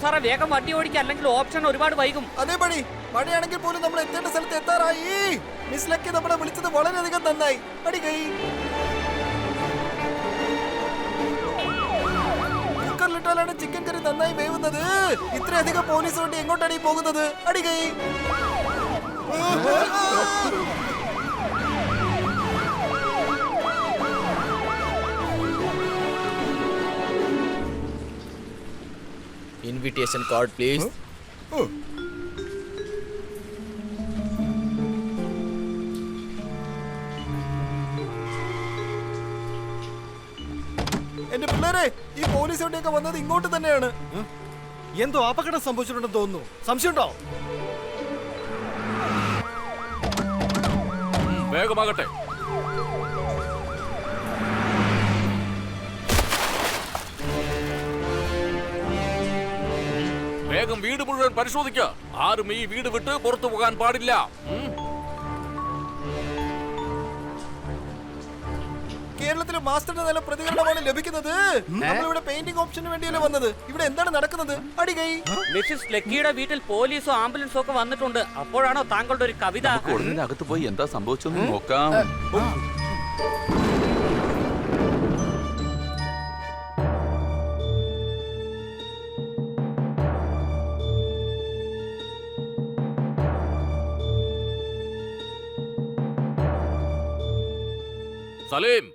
സാറേ വേഗം വണ്ടി ഓടിക്കുക, അല്ലെങ്കിൽ ഓപ്ഷൻ ഒരുപാട് വൈകും. അതേ പണി മഴയാണെങ്കിൽ പോലും നമ്മൾ എത്തേണ്ട സ്ഥലത്ത് എത്താറായി. മിസ് ലക്കി നമ്മളെ വിളിച്ചത് വളരെയധികം നന്നായി. അടി കൈ കുക്കറിലിട്ടാലാണ് ചിക്കൻ കറി നന്നായി വേവുന്നത്. ഇത്രയധികം പോലീസ് വണ്ടി എങ്ങോട്ടാണ് ഈ പോകുന്നത്? അടി കൈ ഇൻവിറ്റേഷൻ കാർഡ് പ്ലീസ്. എന്റെ പിള്ളേരെ, ഈ പോലീസ് വണ്ടിയൊക്കെ വന്നത് ഇങ്ങോട്ട് തന്നെയാണ്. എന്തോ അപകടം സംഭവിച്ചിട്ടുണ്ടെന്ന് തോന്നുന്നു. സംശയമുണ്ടോ? വേഗമാകട്ടെ. വേഗം വീട് മുഴുവൻ പരിശോധിക്കുക. ആരും ഈ വീട് വിട്ട് പുറത്തു പോകാൻ പാടില്ല. കേരളത്തിലെ മാസ്റ്ററിന് നല്ല പ്രതികരണമാണ് ലഭിക്കുന്നത്. നമ്മളിവിടെ പെയിന്റിംഗ് ഓപ്ഷന് വേണ്ടിയല്ലേ വന്നത്. ഇവിടെ എന്താണ് നടക്കുന്നത്? അടികൈ മിസ്സിസ് ലക്കിയുടെ വീട്ടിൽ പോലീസോ ആംബുലൻസോ ഒക്കെ വന്നിട്ടുണ്ട്. അപ്പോഴാണോ താങ്കളുടെ ഒരു കവിത? അകത്ത് പോയി എന്താ സംഭവിച്ചെന്ന് നോക്കാം. സലീം,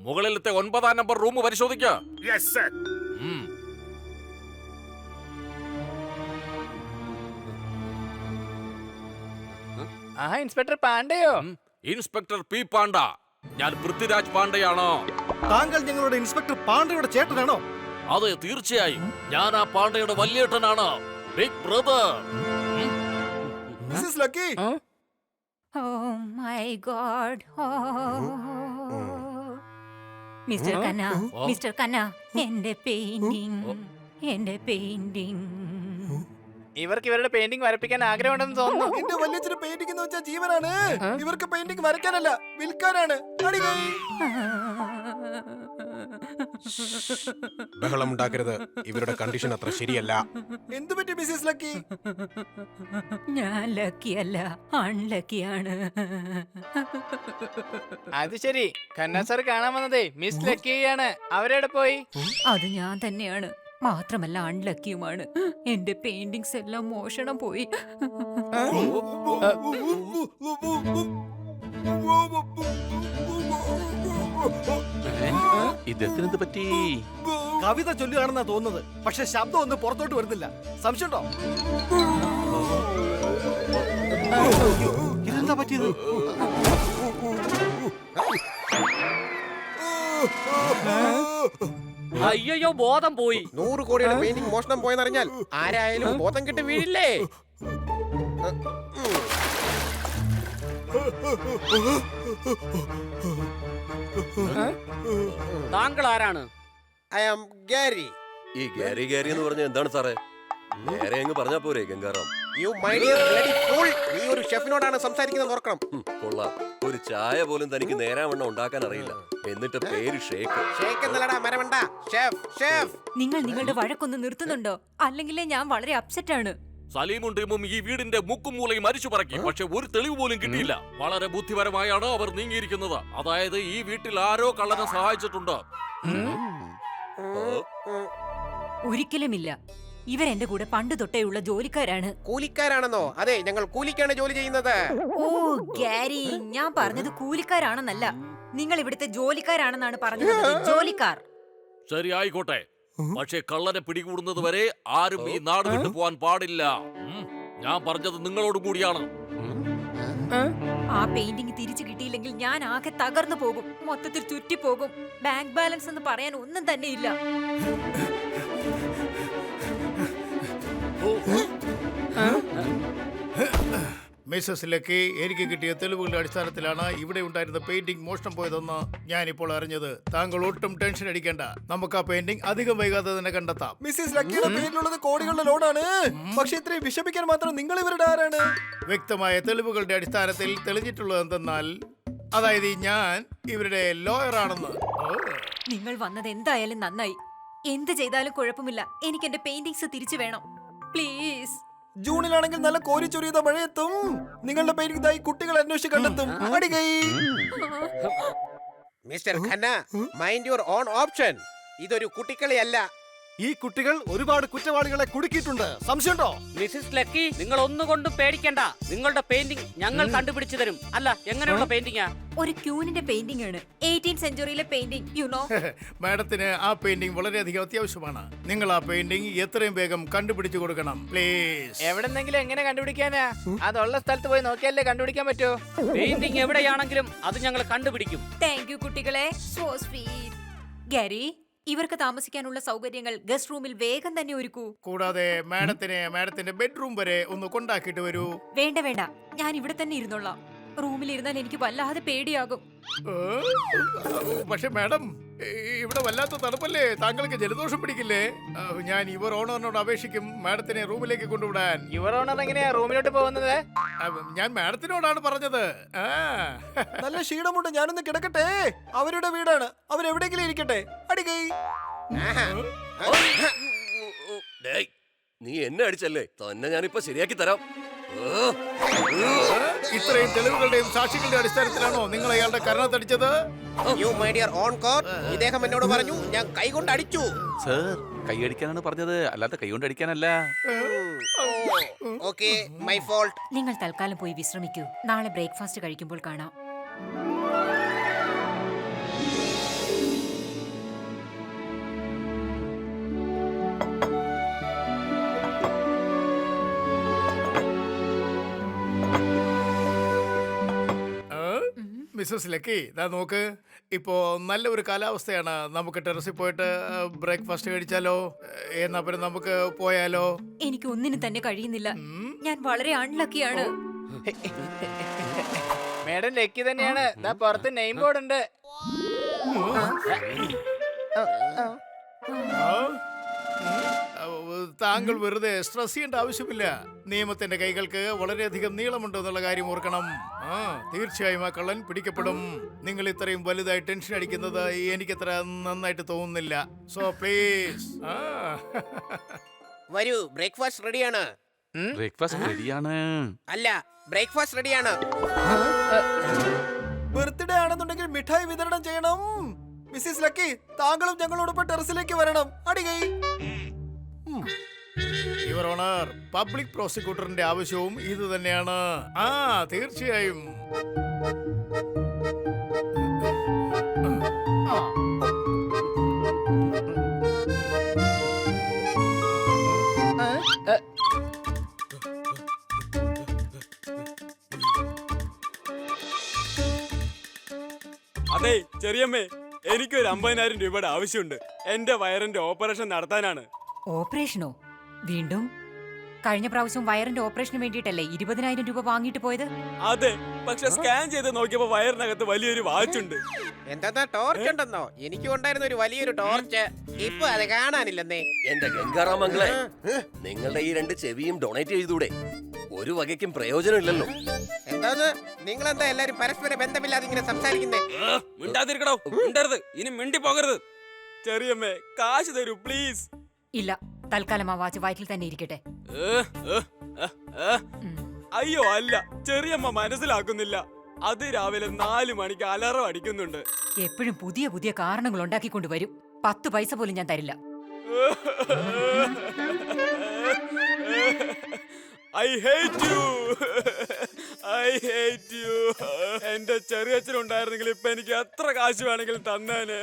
മുകളിലത്തെ 9-ാം നമ്പർ റൂം പരിശോധിക്കുക. ഇൻസ്പെക്ടർ പാണ്ഡെയോ? Inspector P Pande. ഞാൻ പൃഥ്വിരാജ് പാണ്ഡെയാണ്. താങ്കൾ ഞങ്ങളുടെ ഇൻസ്പെക്ടർ പാണ്ഡെയുടെ ചേട്ടനാണോ? അതെ, തീർച്ചയായും. ഞാൻ ആ പാണ്ഡെയുടെ വല്യേട്ടനാണ്. Big brother. Mrs Lucky. Oh my God. Mr Khanna, Mr Khanna, എന്റെ പെയിന്റിംഗ്. ഇവർക്ക് ഇവരുടെ പെയിന്റിംഗ് വരപ്പിക്കാൻ ആഗ്രഹമുണ്ടെന്ന് തോന്നുന്നു. എന്റെ വല്യച്ഛന് പെയിന്റിംഗ് എന്ന് വെച്ചാൽ ജീവനാണ്. ഇവർക്ക് പെയിന്റിംഗ് വരയ്ക്കാനല്ല, വിൽക്കാനാണ്. അടികൈ ബഹളം ഉണ്ടാക്കരുത്. ഇവരുടെ കണ്ടീഷൻ അത്ര ശരിയല്ല. എന്തു പറ്റി മിസ്സസ് ലക്കി? ഞാൻ ലക്കിയല്ല, അൺലക്കിയാണ്. അത് ശരി, ഖന്ന സാർ കാണാൻ വന്നതേ മിസ് ലക്കിയാണ്. അവരെവിടെ പോയി? അത് ഞാൻ തന്നെയാണ്. മാത്രമല്ല അൺലക്കിയുമാണ്. എന്റെ പെയിന്റിങ്സ് എല്ലാം മോഷണം പോയി. ഇതെന്ത് പറ്റി? കവിത ചൊല്ലുകയാണെന്നാ തോന്നുന്നത്. പക്ഷെ ശബ്ദം ഒന്നും പുറത്തോട്ട് വരുന്നില്ല. സംശയമുണ്ടോ? ഇതെന്താ പറ്റിയത്? അയ്യോ, ബോധം പോയി. 100 കോടിയുടെ പെയിന്റിംഗ് മോഷണം പോയെന്നറിഞ്ഞാൽ ആരായാലും ബോധം കിട്ടി വീഴില്ലേ? താങ്കൾ ആരാണ്? I am Gary. ഈ ഗാരി ഗാരി എന്ന് പറഞ്ഞ എന്താണ് സാറേ? നേരെ അങ്ങ് പറഞ്ഞാ പോരെ Gangaram. You my dear bloody fool. നീ ഒരു ഷെഫിനോടാണ് സംസാരിക്കുന്നത് ഓർക്കണം. കൊള്ളാം. ഒരു ചായ പോലും തനിക്ക് നേരാവണ്ണം ഉണ്ടാക്കാൻ അറിയില്ല. എന്നിട്ട് പേര് ഷേക്ക്. ഷേക്ക് എന്നല്ലടാ മരവണ്ട. Chef, chef. നിങ്ങൾ നിങ്ങളുടെ വഴക്കൊന്ന് നിർത്തുന്നുണ്ടോ? അല്ലെങ്കിലേ ഞാൻ വളരെ അപ്സെറ്റ് ആണ്. സലീമും ടീമും ഈ വീടിന്റെ മുക്കും മൂലയും മരിച്ചു പറക്കി. പക്ഷെ ഒരു തെളിവ് പോലും കിട്ടിയില്ല. വളരെ ബുദ്ധിപരമായാണ് അവർ നീങ്ങിയിരിക്കുന്നത്. അതായത് ഈ വീട്ടിൽ ആരോ കള്ളനെ സഹായിച്ചിട്ടുണ്ട്. ഒരിക്കലുമില്ല. ഇവരെന്റെ കൂടെ പണ്ട് തൊട്ടേയുള്ള ജോലിക്കാരാണ്. കൂലിക്കാരാണെന്നോ? അതെ, ഞങ്ങൾ കൂലിക്കാണ് ജോലി ചെയ്യുന്നത്. ഓ ഗാരി, ഞാൻ പറഞ്ഞത് കൂലിക്കാരാണെന്നല്ല, നിങ്ങൾ ഇവിടുത്തെ ജോലിക്കാരാണെന്നാണ് പറഞ്ഞത്. ജോലിക്കാർ. ശരി, ആയിക്കോട്ടെ. പക്ഷെ കള്ളനെ പിടികൂടുന്നത് വരെ ആരും ഈ നാട് വിട്ടു പോവാൻ പാടില്ല. ഞാൻ പറഞ്ഞത് നിങ്ങളോട് കൂടിയാണ്. ആ പെയിന്റിംഗ് തിരിച്ചു കിട്ടിയില്ലെങ്കിൽ ഞാൻ ആകെ തകർന്നു പോകും. മൊത്തത്തിൽ ചുറ്റിപ്പോകും. ബാങ്ക് ബാലൻസ് എന്ന് പറയാൻ ഒന്നും തന്നെ ഇല്ല. മിസ്സസ് ലക്കി, എനിക്ക് കിട്ടിയ തെളിവുകളുടെ അടിസ്ഥാനത്തിലാണ് ഇവിടെ ഉണ്ടായിരുന്ന പെയിന്റിംഗ് മോഷണം പോയതെന്ന് ഞാനിപ്പോൾ അറിഞ്ഞത്. താങ്കൾ ഒട്ടും ടെൻഷൻ അടിക്കേണ്ട. നമുക്ക് ആ പെയിന്റിംഗ് അധികം വൈകാതെ തന്നെ കണ്ടെത്താം. മിസ്സസ് ലക്കിയുടെ പേരിലുള്ളത് കോടികളുടെ ലോണാണ്. പക്ഷെ ഇത്രയും വിഷമിക്കാൻ മാത്രം നിങ്ങൾ ഇവരുടെ ആരാണ്? വ്യക്തമായ തെളിവുകളുടെ അടിസ്ഥാനത്തിൽ തെളിഞ്ഞിട്ടുള്ളത് എന്തെന്നാൽ, അതായത് ഞാൻ ഇവരുടെ ലോയർ ആണെന്ന്. നിങ്ങൾ വന്നത് എന്തായാലും നന്നായി. എന്ത് ചെയ്താലും കുഴപ്പമില്ല. എനിക്ക് എന്റെ പെയിന്റിങ്സ് തിരിച്ചു വേണം. പ്ലീസ്. ജൂണിലാണെങ്കിൽ നല്ല കോരിച്ചൊരിയുന്ന മഴയെത്തും. നിങ്ങളുടെ പെയിന്റിംഗ് ആയി കുട്ടികൾ അന്വേഷിച്ച് കണ്ടെത്തും. അടികൈ. Mr Khanna, mind your own option. ഇതൊരു കുട്ടിക്കളിയല്ല. ഈ കുട്ടികൾ ഒരുപാട് കുറ്റവാളികളെ കുടുക്കിയിട്ടുണ്ട്. സംശയമുണ്ടോ? മിസ്സിസ് ലക്കി, നിങ്ങൾ ഒന്നുകൊണ്ടും പേടിക്കണ്ട. നിങ്ങളുടെ പെയിന്റിംഗ് ഞങ്ങൾ കണ്ടുപിടിച്ചു തരും. അല്ല, എങ്ങനെയുള്ള പെയിന്റിംഗാ? ഒരു ക്യൂനിന്റെ പെയിന്റിംഗ് ആണ്. 18th സെഞ്ചുറിയിലെ painting, you know. മാഡത്തിന് ആ പെയിന്റിംഗ് വളരെയധികം അത്യാവശ്യമാണ്. നിങ്ങൾ ആ പെയിന്റിംഗ് എത്രയും വേഗം കണ്ടുപിടിച്ചു കൊടുക്കണം പ്ലീസ്. എവിടെന്നെങ്കിലും എങ്ങനെ കണ്ടുപിടിക്കാനാ? അതുള്ള സ്ഥലത്ത് പോയി നോക്കിയാലേ കണ്ടുപിടിക്കാൻ പറ്റൂ. പെയിന്റിംഗ് എവിടെയാണെങ്കിലും അത് ഞങ്ങൾ കണ്ടുപിടിക്കും. താങ്ക് യു കുട്ടികളെ, സോ സ്വീറ്റ്. ഗാരി, ഇവർക്ക് താമസിക്കാനുള്ള സൗകര്യങ്ങൾ ഗസ്റ്റ് റൂമിൽ വേഗം തന്നെ ഒരുക്കൂ. കൂടാതെ മാഡത്തിന്റെ ബെഡ്റൂം വരെ ഒന്ന് കൊണ്ടാക്കിയിട്ട് വരൂ. വേണ്ട വേണ്ട, ഞാൻ ഇവിടെ തന്നെ ഇരുന്നോളാം. റൂമിലിരുന്നാൽ എനിക്ക് വല്ലാതെ പേടിയാകും. പക്ഷെ മാഡം, ഇവിടെ വല്ലാത്ത തണുപ്പല്ലേ, താങ്കൾക്ക് ജലദോഷം പിടിക്കില്ലേ? ഞാൻ യുവർ ഓണറിനോട് അപേക്ഷിക്കും മാഡത്തിനെ റൂമിലേക്ക് കൊണ്ടുവിടാൻ. യുവർ ഓണർ എങ്ങനെയാ റൂമിലോട്ട് പോകുന്നത്? ഞാൻ മാഡത്തിനോടാണ് പറഞ്ഞത്. നല്ല ക്ഷീണമുണ്ട്, ഞാനൊന്ന് കിടക്കട്ടെ. അവരുടെ വീടാണ്, അവരെവിടെയെങ്കിലും ഇരിക്കട്ടെ. അടികൈ. ഡേയ്, നീ എന്നെ അടിച്ചല്ലേ, തന്നെ ഞാനിപ്പോ ശരിയാക്കി തരാം. ഇത്രയും തെളിവുകളുടെയും സാക്ഷികളുടെ അടിസ്ഥാനത്തിലാണോ നിങ്ങൾ അയാളുടെ കരണത്തടിച്ചത്? You mind your own court. ഇദ്ദേഹം എന്നോട് പറഞ്ഞു ഞാൻ കൈകൊണ്ട് അടിച്ചു. സർ, കൈയടിക്കാനാണ് പറഞ്ഞത്, അല്ലാതെ കൈ കൊണ്ട് അടിക്കാനല്ല. Okay, my fault. നിങ്ങൾ തൽക്കാലം പോയി വിശ്രമിക്കൂ. നാളെ ബ്രേക്ക്ഫാസ്റ്റ് കഴിക്കുമ്പോൾ കാണാം. മിസ്സസ് ലക്കി, ദാ നോക്ക്, ഇപ്പോ നല്ല ഒരു കാലാവസ്ഥയാണ്. നമുക്ക് ടെറസിൽ പോയിട്ട് ബ്രേക്ക്ഫാസ്റ്റ് കഴിച്ചാലോ? എന്നാ പിന്നെ നമുക്ക് പോയാലോ? എനിക്ക് ഒന്നിനും തന്നെ കഴിയുന്നില്ല. ഞാൻ വളരെ അൺലക്കിയാണ്. മേഡം ലക്കി തന്നെയാണ്. ദാ പുറത്ത് നെയിം ബോർഡ് ഉണ്ട്. താങ്കൾ വെറുതെ സ്ട്രെസ് ചെയ്യേണ്ട ആവശ്യമില്ല. നിയമത്തിന്റെ കൈകൾക്ക് വളരെയധികം നീളമുണ്ട് എന്നുള്ള കാര്യം ഓർക്കണം. തീർച്ചയായും ആ കള്ളൻ പിടിക്കപ്പെടും. നിങ്ങൾ ഇത്രയും വലുതായി ടെൻഷൻ അടിക്കുന്നത് എനിക്കത്ര നന്നായിട്ട് തോന്നുന്നില്ല. So please. വരൂ, ബ്രേക്ക്ഫാസ്റ്റ് റെഡിയാണ്. ബ്രേക്ക്ഫാസ്റ്റ് റെഡിയാണ്. അല്ല, ബ്രേക്ക്ഫാസ്റ്റ് റെഡിയാണ്. ബർത്ത്ഡേ ആണെന്നുണ്ടെങ്കിൽ മിഠായി വിതരണം ചെയ്യണം. മിസ്സിസ് ലക്കി, താങ്കളും ഞങ്ങളോടൊപ്പം ടെറസിലേക്ക് വരണം. അടികൈ. യുവർ ഓണർ, പബ്ലിക് പ്രോസിക്യൂട്ടറിന്റെ ആവശ്യവും ഇത് തന്നെയാണ്. തീർച്ചയായും. അതെ ചെറിയമ്മേ, എനിക്കൊരു 50,000 രൂപയുടെ ആവശ്യമുണ്ട്. എന്റെ വയറിന്റെ ഓപ്പറേഷൻ നടത്താനാണ്. ഓപ്പറേഷനോ? വീണ്ടും? കഴിഞ്ഞ പ്രാവശ്യം വയറിന്റെ ഓപ്പറേഷന് വേണ്ടിയിട്ടല്ലേ 20,000 രൂപ വാങ്ങിയിട്ട് പോയത്? അതെ, പക്ഷെ സ്കാൻ ചെയ്ത് നോക്കിയപ്പോ വയറിനകത്ത് വലിയൊരു വാച്ചുണ്ട്. എന്താ ടോർച്ച് ഉണ്ടെന്നോ? എനിക്കും ഉണ്ടായിരുന്ന ഒരു വലിയൊരു ടോർച്ച്. ഇപ്പൊ അത് കാണാനില്ലെന്നേ. എന്റെ ഗംഗാറാമംഗളെ, നിങ്ങളുടെ ഈ 2 ചെവിയും ഡൊണേറ്റ് ചെയ്തൂടെ? ഒരു വകയ്ക്കും പ്രയോജനമില്ലല്ലോ. എന്താന്ന് നിങ്ങൾ എന്താ എല്ലാരും പരസ്പര ബന്ധമില്ലാതെ ഇങ്ങനെ സംസാരിക്കുന്നേ? മിണ്ടാതിരിക്കണോ? മിണ്ടരുത്, ഇനി മിണ്ടി പോകരുത്. ചെറിയമ്മേ, കാശ് തരൂ പ്ലീസ്. ഇല്ല, തൽക്കാലം ആ വാച്ച് വയറ്റിൽ തന്നെ ഇരിക്കട്ടെ. അയ്യോ അല്ല, ചെറിയമ്മ മനസ്സിലാക്കുന്നില്ല. അത് രാവിലെ 4 മണിക്ക് അലാറം അടിക്കുന്നുണ്ട്. എപ്പോഴും പുതിയ പുതിയ കാരണങ്ങൾ ഉണ്ടാക്കിക്കൊണ്ട് വരും. 10 പൈസ പോലും ഞാൻ തരില്ല. I hate you. I hate you. എന്റെ ചെറിയച്ഛനുണ്ടായിരുന്നെങ്കിൽ ഇപ്പൊ എനിക്ക് എത്ര കാശ് വേണമെങ്കിലും തന്നേന്.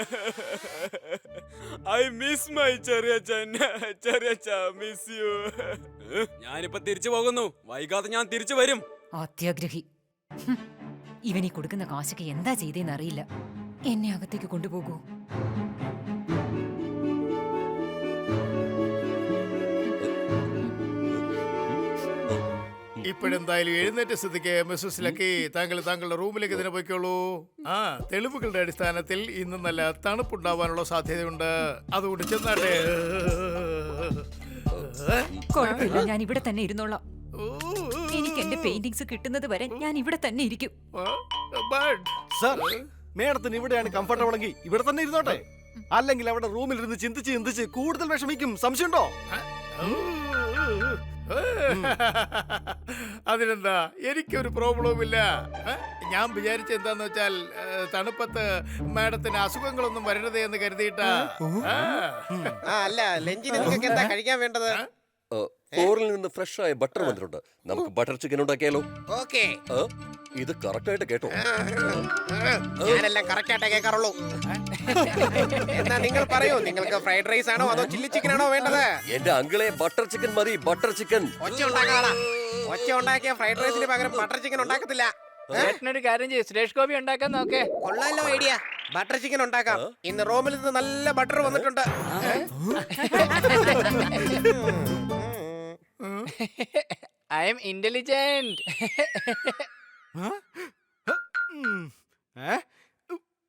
I miss my ചെറിയച്ഛൻ. ചെറിയച്ഛ, miss you. ഞാനിപ്പോ തിരിച്ചു പോകുന്നു. വൈകാതെ ഞാൻ തിരിച്ചു വരും. അത്യാഗ്രഹി. ഇവനീ കൊടുക്കുന്ന കാശൊക്കെ എന്താ ചെയ്തേന്ന് അറിയില്ല. എന്നെ അകത്തേക്ക് കൊണ്ടുപോകൂ. ഇപ്പോഴെന്തായാലും എഴുന്നേറ്റ സ്ഥിതിക്ക് മിസ്സസ് ലക്കി, താങ്കളുടെ റൂമിലേക്ക് തന്നെ പോയിക്കോളൂ. തെളിവുകളുടെ അടിസ്ഥാനത്തിൽ ഇന്ന് നല്ല തണുപ്പുണ്ടാവാനുള്ള സാധ്യതയുണ്ട്. അതുകൊണ്ട് ചെന്നാട്ടെ. കുഴപ്പമില്ല, ഞാൻ ഇവിടെ തന്നെ ഇരുന്നോളാം. എനിക്ക് എന്റെ പെയിന്റിങ്സ് കിട്ടുന്നത് വരെ ഞാൻ ഇവിടെ തന്നെ ഇരിക്കും. സർ, മേഡത്തിന് ഇവിടെയാണ് കംഫർട്ടബിൾ എങ്കിൽ ഇവിടെ തന്നെ ഇരുന്നോട്ടെ. അല്ലെങ്കിൽ അവിടെ റൂമിലിരുന്ന് ചിന്തിച്ച് കൂടുതൽ വിഷമിക്കും. സംശയമുണ്ടോ? അതിനെന്താ, എനിക്കൊരു പ്രോബ്ലവും ഇല്ല. ഞാൻ വിചാരിച്ച എന്താന്ന് വെച്ചാൽ തണുപ്പത്ത് മാഡത്തിന് അസുഖങ്ങളൊന്നും വരരുതേ എന്ന് കരുതിയിട്ടാ. അല്ല ലഞ്ചിന് നിങ്ങൾക്ക് എന്താ കഴിക്കാൻ വേണ്ടത്? ഫ്ലോറിൽ നിന്ന് ഫ്രഷ് ആയ ബട്ടർ വന്നിട്ടുണ്ട്. നമുക്ക് ബട്ടർ ചിക്കൻ ഉണ്ടാക്കിയാലോ? ഓക്കേ. ഇത് കറക്റ്റ് ആയിട്ട് കേട്ടോ. ഞാനെല്ലാം കറക്റ്റ് ആയിട്ടേ കേൾക്കാറുള്ളൂ. എന്നാ നിങ്ങൾ പറയൂ, നിങ്ങൾക്ക് ഫ്രൈഡ് റൈസ് ആണോ അതോ ചില്ലി ചിക്കൻ ആണോ വേണ്ടത്? എന്റെ അങ്കിളെ ബട്ടർ ചിക്കൻ മതി, ബട്ടർ ചിക്കൻ. ഒച്ച ഉണ്ടാക്കാളാ. ഒച്ച ഉണ്ടാക്കിയ ഫ്രൈഡ് റൈസിന് പകരം ബട്ടർ ചിക്കൻ ഉണ്ടാക്കത്തില്ല. ചേട്ടനൊരു കാര്യം ചെയ്യും, സുരേഷ് ഗോപി ഉണ്ടാക്കാൻ നോക്കേ. കൊള്ളാലോ ഐഡിയ. ബട്ടർ ചിക്കൻ ഉണ്ടാക്കാം. ഇന്ന് റോമിൽ നിന്ന് നല്ല ബട്ടർ വന്നിട്ടുണ്ട്. I M intelligent.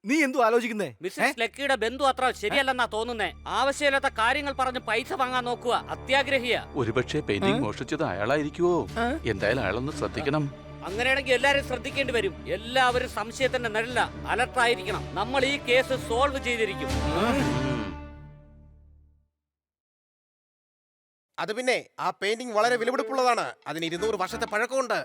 നീ എന്തോ ആലോചിക്കുന്നേ? മിസ്സസ് ലക്കിയുടെ ബന്ധു അത്ര ശരിയല്ലെന്നാ തോന്നുന്നേ. ആവശ്യമില്ലാത്ത കാര്യങ്ങൾ പറഞ്ഞ് പൈസ വാങ്ങാൻ നോക്കുക. അത്യാഗ്രഹിയ. ഒരുപക്ഷെ പെയിന്റിംഗ് മോഷ്ടിച്ചത് അയാളായിരിക്കുവോ? എന്തായാലും അയാളൊന്ന് ശ്രദ്ധിക്കണം. അങ്ങനെയാണെങ്കിൽ എല്ലാരും ശ്രദ്ധിക്കേണ്ടി വരും. എല്ലാവരും സംശയത്തിന്റെ നിഴല അലർട്ടായിരിക്കണം. നമ്മൾ ഈ കേസ് സോൾവ് ചെയ്തിരിക്കും. അത് പിന്നെ ആ പെയിന്റിംഗ് വളരെ വിലപിടിപ്പുള്ളതാണ്. അതിന് 200 വർഷത്തെ പഴക്കമുണ്ട്.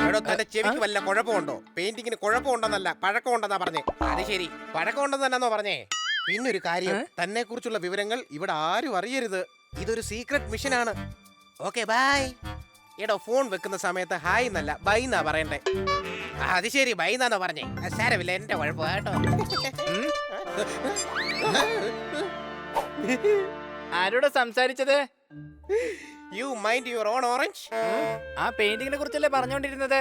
എടോ, തന്റെ ചെവിക്ക് വല്ല കുഴപ്പമുണ്ടോ? പെയിന്റിങ്ങിന് കുഴപ്പമുണ്ടെന്നല്ല, പഴക്കമുണ്ടെന്നാ പറഞ്ഞേ. അത് ശരി, പഴക്കമുണ്ടെന്നോ പറഞ്ഞേ. പിന്നൊരു കാര്യം, തന്നെ കുറിച്ചുള്ള വിവരങ്ങൾ ഇവിടെ ആരും അറിയരുത്. ഇതൊരു സീക്രട്ട് മിഷൻ ആണ്. Okay bye. എടോ, ഫോൺ വെക്കുന്ന സമയത്ത് ഹായ് എന്നല്ല ബൈ എന്നാ പറയണ്ടേ. അത് ശരി, ബൈ എന്നാണോ പറഞ്ഞേ? സാരമില്ല, എന്റെ കുഴപ്പം കേട്ടോ. ആരോടാ സംസാരിച്ചത്? You mind your on orange. ആ പെയിന്റിങ്ങിനെ കുറിച്ചല്ലേ പറഞ്ഞോണ്ടിരുന്നത്?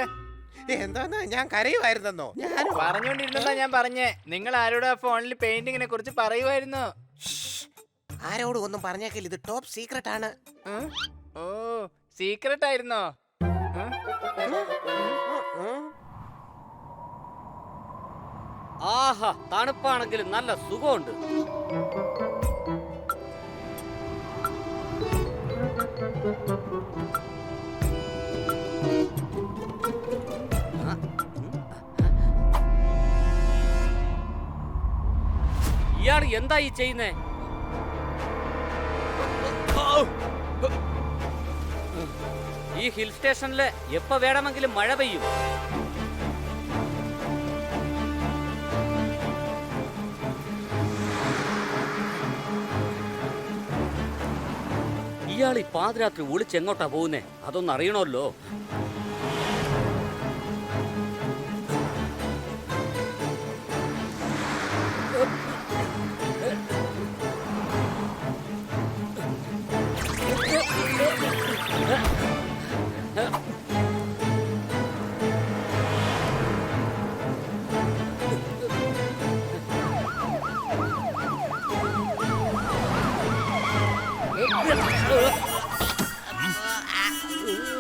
എന്താന്ന്, ഞാൻ കരയുമായിരുന്നോ? ഞാൻ പറഞ്ഞോണ്ടിരുന്നതാ ഞാൻ പറഞ്ഞേ. നിങ്ങൾ ആരോടാ ഫോണിൽ പെയിന്റിങ്ങിനെ കുറിച്ച് പറയുമായിരുന്നു? ആരോടും ഒന്നും പറഞ്ഞേക്കില്ല, ഇത് ടോപ്പ് സീക്രട്ട് ആണ്. ഓ, സീക്രട്ട് ആയിരുന്നോ? ആഹാ, തണുപ്പാണെങ്കിലും നല്ല സുഖമുണ്ട്. ഇയാൾ എന്താ ഈ ചെയ്യുന്നേ? ഈ ഹിൽ സ്റ്റേഷനില് എപ്പോ വേണമെങ്കിലും മഴ പെയ്യും. ഇയാൾ ഈ പാതിരാത്രി ഒളിച്ചെങ്ങോട്ടാ പോകുന്നേ? അതൊന്നും അറിയണമല്ലോ.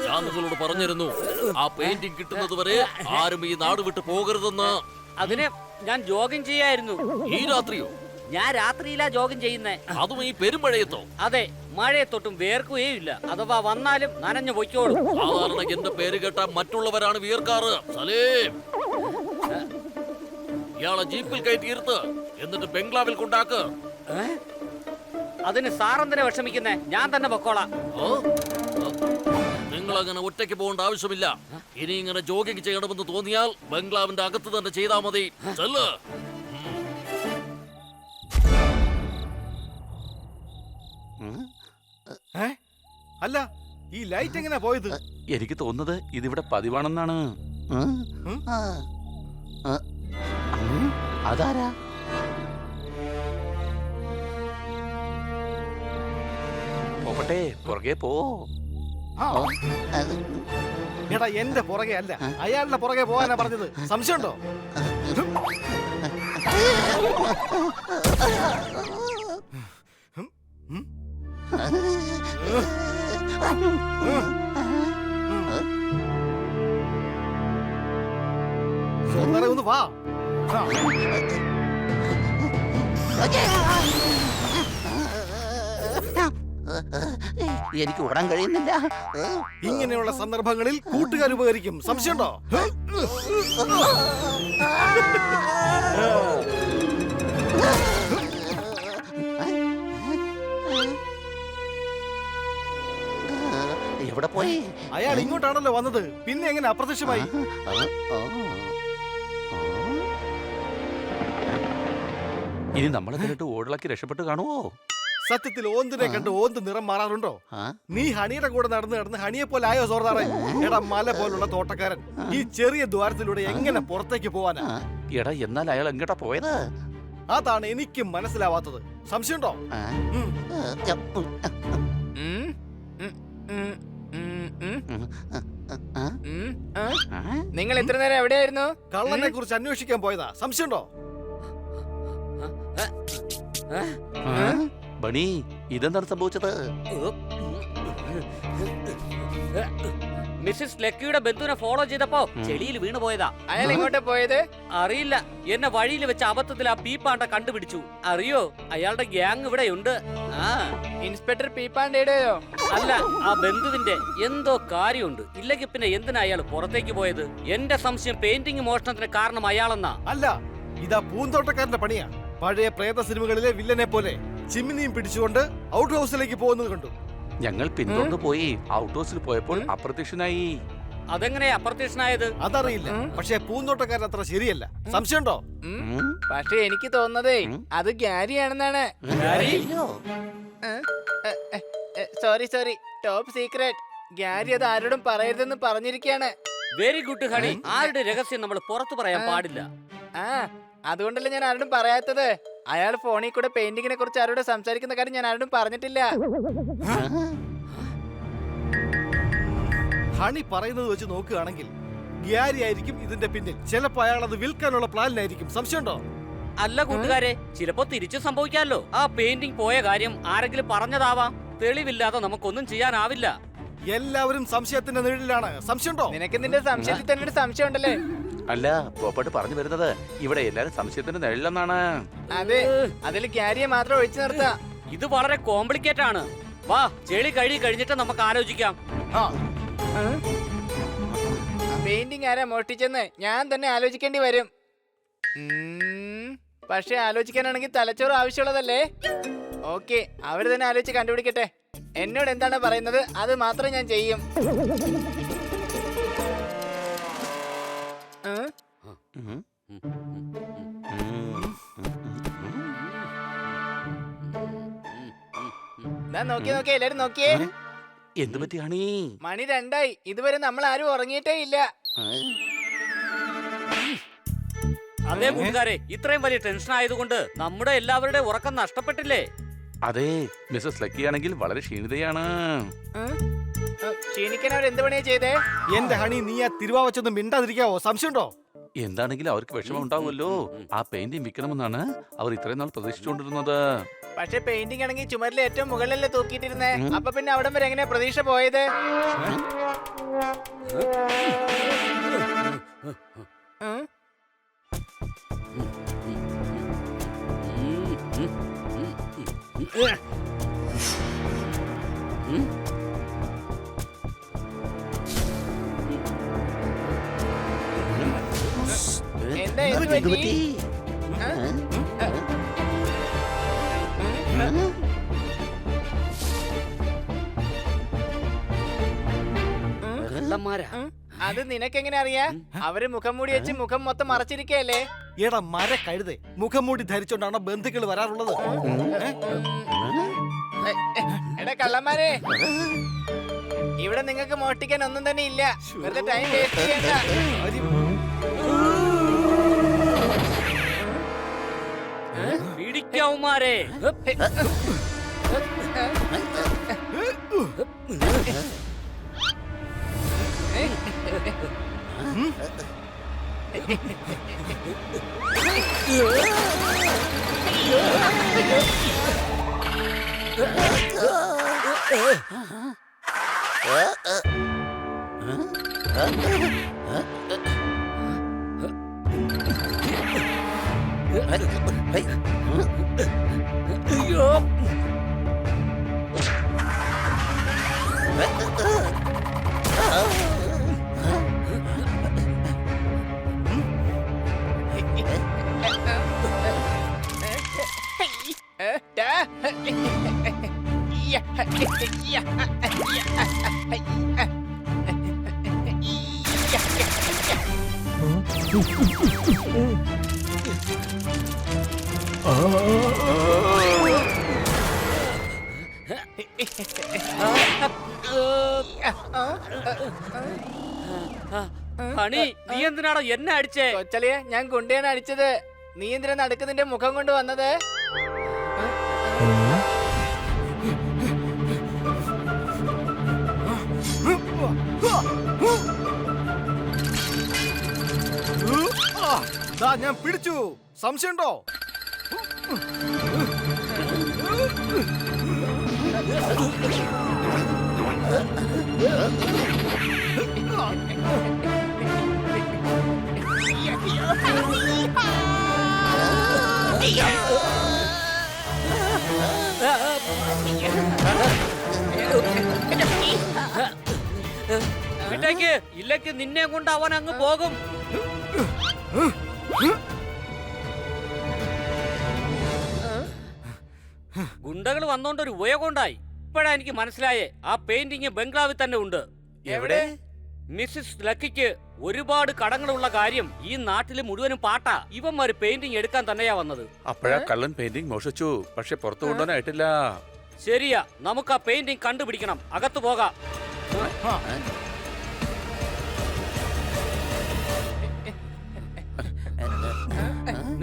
ഞാൻ നിങ്ങളോട് പറഞ്ഞിരുന്നു, ആ പെയിന്റിംഗ് കിട്ടുന്നത് വരെ ആരും ഈ നാട് വിട്ട് പോകരുതെന്ന്. അതിന് ഞാൻ ജോഗിങ് ചെയ്യായിരുന്നു. ഈ രാത്രിയോ? ഞാൻ രാത്രിയിലാ ജോഗിങ് ചെയ്യുന്നേ. അതും ഈ പെരുമഴയത്തോ? അതെ, മഴയത്തൊട്ടും വേർക്കുകയില്ല. അഥവാ വന്നാലും നനഞ്ഞു പൊയ്ക്കോളും. സാധാരണ എന്റെ പേര് കേട്ട മറ്റുള്ളവരാണ് വിയർക്കാറ്. സലീം, ഇയാളെ ജീപ്പിൽ കയറ്റിയിരുത്ത്, എന്നിട്ട് ബംഗ്ലാവിൽ കൊണ്ടാക്ക്. അതിന് സാറെന്തിനെ വിഷമിക്കുന്നേ? ഞാൻ തന്നെ പൊക്കോളാം. നിങ്ങൾ അങ്ങനെ ഒറ്റയ്ക്ക് പോകേണ്ട ആവശ്യമില്ല. ഇനി ഇങ്ങനെ ജോഗിങ് ചെയ്യണമെന്ന് തോന്നിയാൽ ബംഗ്ലാവിന്റെ അകത്ത് തന്നെ ചെയ്താൽ മതി. ചെല്ല്. അല്ല, ഈ ലൈറ്റ് എങ്ങനെ പോയത്? എനിക്ക് തോന്നുന്നത് ഇതിവിടെ പതിവാണെന്നാണ്. അതാരാ? പോകട്ടെ, പുറകെ പോ. എടാ, എന്റെ പുറകെ അല്ല, അയാളുടെ പുറകെ പോകാനാ പറഞ്ഞത്. സംശയമുണ്ടോ? ഒന്ന് വാ. എനിക്ക് ഓടാൻ കഴിയുന്നില്ല. ഇങ്ങനെയുള്ള സന്ദർഭങ്ങളിൽ കൂട്ടുകാർ ഉപകരിക്കും. സംശയമുണ്ടോ? എവിടെ പോയി? അയാൾ ഇങ്ങോട്ടാണല്ലോ വന്നത്, പിന്നെ എങ്ങനെ അപ്രത്യക്ഷമായി? ഇനി നമ്മളെ കണ്ടിട്ട് ഓടിളക്കി രക്ഷപ്പെട്ട് കാണുവോ? സത്യത്തിൽ ഓന്തിനെ കണ്ട് ഓന്ത് നിറം മാറാറുണ്ടോ? നീ ഹണിയുടെ കൂടെ നടന്ന് നടന്ന് ഹണിയെ പോലെ ആയോ സോർദാറെ? എടാ മല പോലുള്ള തോട്ടക്കാരൻ ഈ ചെറിയ ദ്വാരത്തിലൂടെ എങ്ങനെ പുറത്തേക്ക് പോവാനാ? എടാ എന്നാൽ അയാൾ എങ്ങോട്ടാ പോയത്? അതാണ് എനിക്ക് മനസ്സിലാവാത്തത്. സംശയമുണ്ടോ? നിങ്ങൾ ഇത്ര നേരം എവിടെയായിരുന്നു? കള്ളനെ കുറിച്ച് അന്വേഷിക്കാൻ പോയതാ. സംശയമുണ്ടോ? ബണി, ഇതെന്താണ് സംഭവിച്ചത്? മിസ്സിസ് ലക്കിയുടെ ബന്ധുവിനെ ഫോളോ ചെയ്തപ്പോ ചെളിയിൽ വീണു പോയതാ. അയാൾ എങ്ങോട്ടാ പോയത്? അറിയില്ല, എന്നെ വഴിയിൽ വെച്ച അബദ്ധത്തിൽ ആ പീപ്പാണ്ട കണ്ടുപിടിച്ചു. അറിയോ, അയാളുടെ ഗ്യാങ് ഇവിടെയുണ്ട്. ഇൻസ്പെക്ടർ പീപ്പാണ്ടേടെയോ? അല്ല, ആ ബന്ധുവിന്റെ എന്തോ കാര്യമുണ്ട്. ഇല്ലെങ്കിൽ പിന്നെ എന്തിനാ അയാൾ പുറത്തേക്ക് പോയത്? എന്റെ സംശയം പെയിന്റിംഗ് മോഷണത്തിന് കാരണം അയാളെന്നാ. അല്ല, ഇതാ പൂന്തോട്ടക്കാരന്റെ പണിയാ. പഴയ പ്രേത സിനിമകളിലെ വില്ലനെ പോലെ ചിമ്മിനിയും പിടിച്ചുകൊണ്ട് ഔട്ട് ഹൗസിലേക്ക് പോകുന്നത് കണ്ടു. ഞങ്ങൾ പിന്തുടർന്ന് പോയി. ഔട്ട് ഹൗസിൽ പോയപ്പോൾ അപ്രത്യക്ഷനായി. അതെങ്ങനെയാ അപ്രത്യക്ഷനായത്? അതറിയില്ല, പക്ഷെ പൂന്തോട്ടക്കാരൻ അത്ര ശരിയല്ല. സംശയമുണ്ടോ? പക്ഷെ എനിക്ക് തോന്നുന്നതേ അത് ഗ്യാരിയാണെന്നാണ്. Sorry, top secret. ഗ്യാരി അത് ആരോടും പറയരുതെന്ന് പറഞ്ഞിരിക്കുകയാണ്. Very good honey. ആരുടെ രഹസ്യം നമ്മൾ പുറത്തു പറയാൻ പാടില്ല. അതുകൊണ്ടല്ലേ ഞാൻ ആരോടും പറയാത്തത്. അയാൾ ഫോണിൽ കൂടെ പെയിന്റിങ്ങിനെ കുറിച്ച് ആരോടും സംസാരിക്കുന്ന കാര്യം ഞാൻ ആരോടും പറഞ്ഞിട്ടില്ല. ഹണി പറയുന്നത് വെച്ച് നോക്കുകയാണെങ്കിൽ ഗ്യാരി ആയിരിക്കും ഇതിന്റെ പിന്നിൽ. ചിലപ്പോ അയാൾ അത് വിൽക്കാനുള്ള പ്ലാനിലായിരിക്കും. സംശയമുണ്ടോ? അല്ല കൂട്ടുകാരെ, ചിലപ്പോ തിരിച്ചു സംഭവിക്കാമല്ലോ. ആ പെയിന്റിംഗ് പോയ കാര്യം ആരെങ്കിലും പറഞ്ഞതാവാം. തെളിവില്ലാതെ നമുക്കൊന്നും ചെയ്യാനാവില്ല. എല്ലാവരും സംശയത്തിന്റെ നിഴലിലാണ്. സംശയമുണ്ടോ? നിനക്ക് നിന്റെ സംശയത്തിൽ തന്നെ ഒരു സംശയം ഉണ്ടല്ലേ? അല്ല, പോപ്പട്ട് പറഞ്ഞു വരുന്നത് ഇവിടെ എല്ലാരും സംശയത്തിന്റെ നിഴലെന്നാണ്. അതെ, അതിൽ ഗ്യാരിയെ മാത്രം ഒഴിച്ചു നിർത്താം. ഇത് വളരെ കോംപ്ലിക്കേറ്റ് ആണ്. വാ, ചെളി കഴിഞ്ഞിട്ട് നമുക്ക് ആലോചിക്കാം. പെയിന്റിംഗ് ആരാ മോഷ്ടിച്ചെന്ന് ഞാൻ തന്നെ ആലോചിക്കേണ്ടി വരും. പക്ഷെ ആലോചിക്കാനാണെങ്കിൽ തലച്ചോറ് ആവശ്യമുള്ളതല്ലേ? ഓക്കെ, അവര് തന്നെ ആലോചിച്ച് കണ്ടുപിടിക്കട്ടെ. എന്നോട് എന്താണ് പറയുന്നത് അത് മാത്രം ഞാൻ ചെയ്യും. നോക്കിയേ എല്ലാരും നോക്കിയേ. എന്ത് പറ്റിയാണ്? മണി 2 ഇതുവരെ നമ്മൾ ആരും ഉറങ്ങിയിട്ടേ ഇല്ല. അതേ കൂട്ടുകാരെ, ഇത്രയും വലിയ ടെൻഷൻ ആയതുകൊണ്ട് നമ്മുടെ എല്ലാവരുടെ ഉറക്കം നഷ്ടപ്പെട്ടില്ലേ? അതെ, മിസ്സസ് ലക്കി ആണെങ്കിൽ വളരെ ക്ഷീണിതയാണ്. ക്ഷീണിക്കാൻ അവർ എന്ത് പണിയാ ചെയ്തേ? എന്റെ ഹണി, നീ ആ തിരുവാവച്ചൊന്നും മിണ്ടാതിരിക്കാവോ? സംശയമുണ്ടോ? എന്താണെങ്കിലും അവർക്ക് വിഷമം ഉണ്ടാവുമല്ലോ. ആ പെയിന്റിംഗ് വിൽക്കണമെന്നാണ് അവർ ഇത്രയും നാൾ പ്രതീക്ഷിച്ചുകൊണ്ടിരുന്നത്. പക്ഷെ പെയിന്റിംഗ് ആണെങ്കിൽ ചുമരിലെ ഏറ്റവും മുകളിലല്ലേ തൂക്കിയിട്ടിരുന്നേ. അപ്പൊ പിന്നെ അവിടം വരെ എങ്ങനെയാ പ്രതീക്ഷ പോയത്? എന്താ എന്ത് പറ്റി? അത് നിനക്കെങ്ങനെ അറിയാ? അവര് മുഖം മൂടി വെച്ച് മുഖം മൊത്തം മറച്ചിരിക്കല്ലേ? എടാ മര കഴുതേ, മുഖം മൂടി ധരിച്ചോണ്ടാണോ ബന്ധുക്കൾ വരാറുള്ളത്? എടാ കള്ളന്മാരെ, ഇവിടെ നിങ്ങൾക്ക് മോഷ്ടിക്കാൻ ഒന്നും തന്നെ ഇല്ല. വെറുതെ ടൈം വേസ്റ്റ് ചെയ്യണ്ട. പിടിക്കാവുമാരെ. ഹണി നീ എന്തിനാണോ എന്നെ അടിച്ചേ? കൊച്ചളിയെ ഞാൻ ഗുണ്ടയാണ് അടിച്ചത്. നീ എന്തിനാ നടുക്ക് നിന്റെ മുഖം കൊണ്ട് വന്നത്? ഞാൻ പിടിച്ചു. സംശയമുണ്ടോ? വിട്ടേക്ക്, ഇല്ലെങ്കിൽ നിന്നെ കൊണ്ട് അവൻ അങ്ങ് പോകും. ഗുണ്ടകൾ വന്നോണ്ട് ഒരു ഉപയോഗം ഉണ്ടായി. ഇപ്പോഴാ എനിക്ക് മനസ്സിലായേ, ആ പെയിന്റിങ് ബംഗ്ലാവിൽ തന്നെ ഉണ്ട്. എവിടെ? മിസ്സിസ് ലക്കിക്ക് ഒരുപാട് കടങ്ങളുള്ള കാര്യം ഈ നാട്ടില് മുഴുവനും പാട്ടാ. ഇവന്മാര് പെയിന്റിങ് എടുക്കാൻ തന്നെയാ വന്നത്. അപ്പോഴാ കള്ളൻ പെയിന്റിംഗ് മോഷിച്ചു, പക്ഷെ പുറത്തു കൊണ്ടുവന്നായിട്ടില്ല. ശരിയാ, നമുക്ക് ആ പെയിന്റിങ് കണ്ടുപിടിക്കണം. അകത്ത് പോകാം.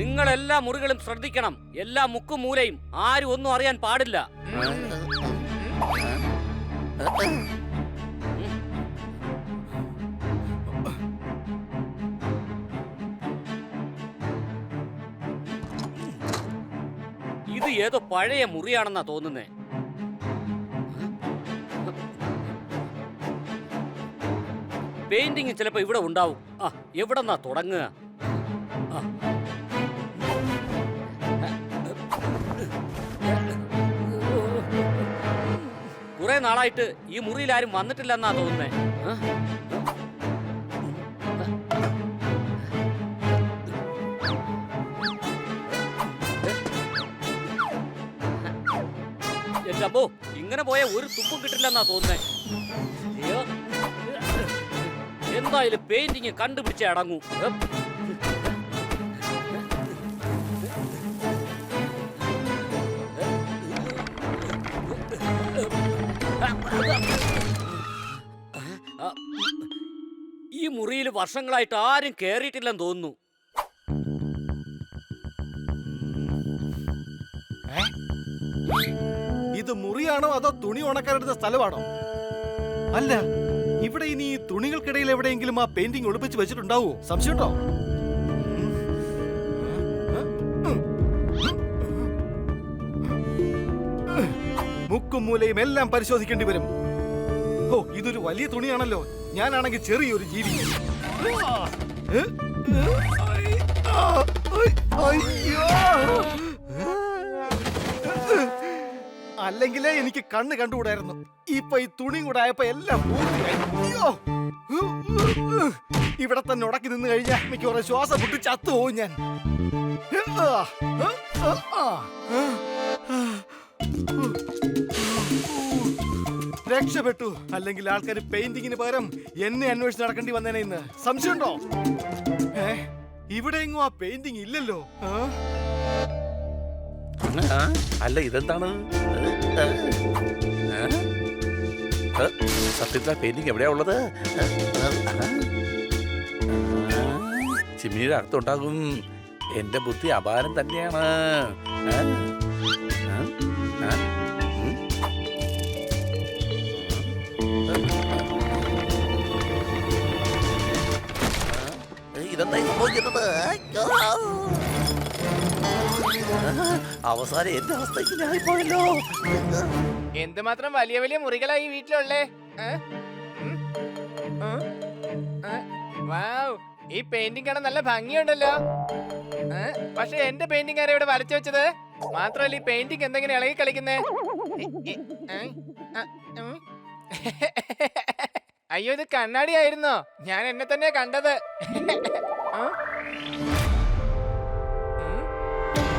നിങ്ങൾ എല്ലാ മുറികളും ശ്രദ്ധിക്കണം. എല്ലാ മുക്കും മൂലയും ആരും ഒന്നും അറിയാൻ പാടില്ല. ഇത് ഏതോ പഴയ മുറിയാണെന്നാ തോന്നുന്നേ. പെയിന്റിങ് ചിലപ്പോ ഇവിടെ ഉണ്ടാവും. ആ, എവിടെന്നാ തുടങ്ങുക? കുറെ നാളായിട്ട് ഈ മുറിയിൽ ആരും വന്നിട്ടില്ലെന്നാ തോന്നുന്നേ. എന്റെ അമ്മോ, ഇങ്ങനെ പോയ ഒരു തുപ്പും കിട്ടില്ലെന്നാ തോന്നുന്നേ. അയ്യോ, എന്തായാലും പെയിന്റിങ് കണ്ടുപിടിച്ചേ അടങ്ങൂ. ഈ മുറിയിൽ വർഷങ്ങളായിട്ട് ആരും കേറിയിട്ടില്ലെന്ന് തോന്നുന്നു. ഇത് മുറിയാണോ അതോ തുണി ഉണക്കാനെടുത്ത സ്ഥലമാണോ? അല്ല, ഇവിടെ ഇനി ഈ തുണികൾക്കിടയിൽ എവിടെയെങ്കിലും ആ പെയിന്റിംഗ് ഒളിപ്പിച്ച് വെച്ചിട്ടുണ്ടാവോ? സംശയമുണ്ടോ? മുക്കും മൂലയും എല്ലാം പരിശോധിക്കേണ്ടി വരും. ഓ, ഇതൊരു വലിയ തുണിയാണല്ലോ. ഞാനാണെങ്കിൽ ചെറിയൊരു ജീവി. അല്ലെങ്കിലേ എനിക്ക് കണ്ണ് കണ്ടുകൂടായിരുന്നു. ഇപ്പൊ ഈ തുണി കൂടെ ആയപ്പോ എല്ലാം പൂർത്തിയായി. അയ്യോ, ഇവിടെ തന്നെ ഉടക്കി നിന്ന് കഴിഞ്ഞാൽ മിക്കവാറും ശ്വാസം വിട്ട് ചത്തുപോകും ഞാൻ. രക്ഷപ്പെട്ടു. അല്ലെങ്കിൽ ആൾക്കാർ പെയിന്റിങ്ങിന് പകരം എന്നെ അന്വേഷിച്ച് നടക്കേണ്ടി വന്നേനെ ഇന്ന്. സംശയമുണ്ടോ? ഇവിടെ എങ്ങും ആ പെയിന്റിങ് ഇല്ലല്ലോ. അല്ല, ഇതെന്താണ്? സത്യത്തിൽ ആ പെയിന്റിങ് എവിടെയാ ഉള്ളത്? ചിമ്മിനിയുടെ അർത്ഥമുണ്ടാകും. എന്റെ ബുദ്ധി അപാരം തന്നെയാണ്. ഇതെന്താ സംഭവിക്കുന്നത്? അവസാനം എന്റെ അവസ്ഥയ്ക്ക് ഞാനിപ്പോയല്ലോ. എന്തുമാത്രം വലിയ വലിയ മുറികളാ ഈ വീട്ടിലുള്ളേ. വാവ്, ഈ പെയിന്റിംഗ് കാണാൻ നല്ല ഭംഗിയുണ്ടല്ലോ. പക്ഷെ എന്റെ പെയിന്റിംഗ് ആരാ ഇവിടെ വരച്ചു വെച്ചത്? മാത്രമല്ല, ഈ പെയിന്റിംഗ് എന്തെങ്ങനെ ഇളകി കളിക്കുന്നേ? അയ്യോ, ഇത് കണ്ണാടി ആയിരുന്നോ? ഞാൻ എന്നെ തന്നെ കണ്ടത്.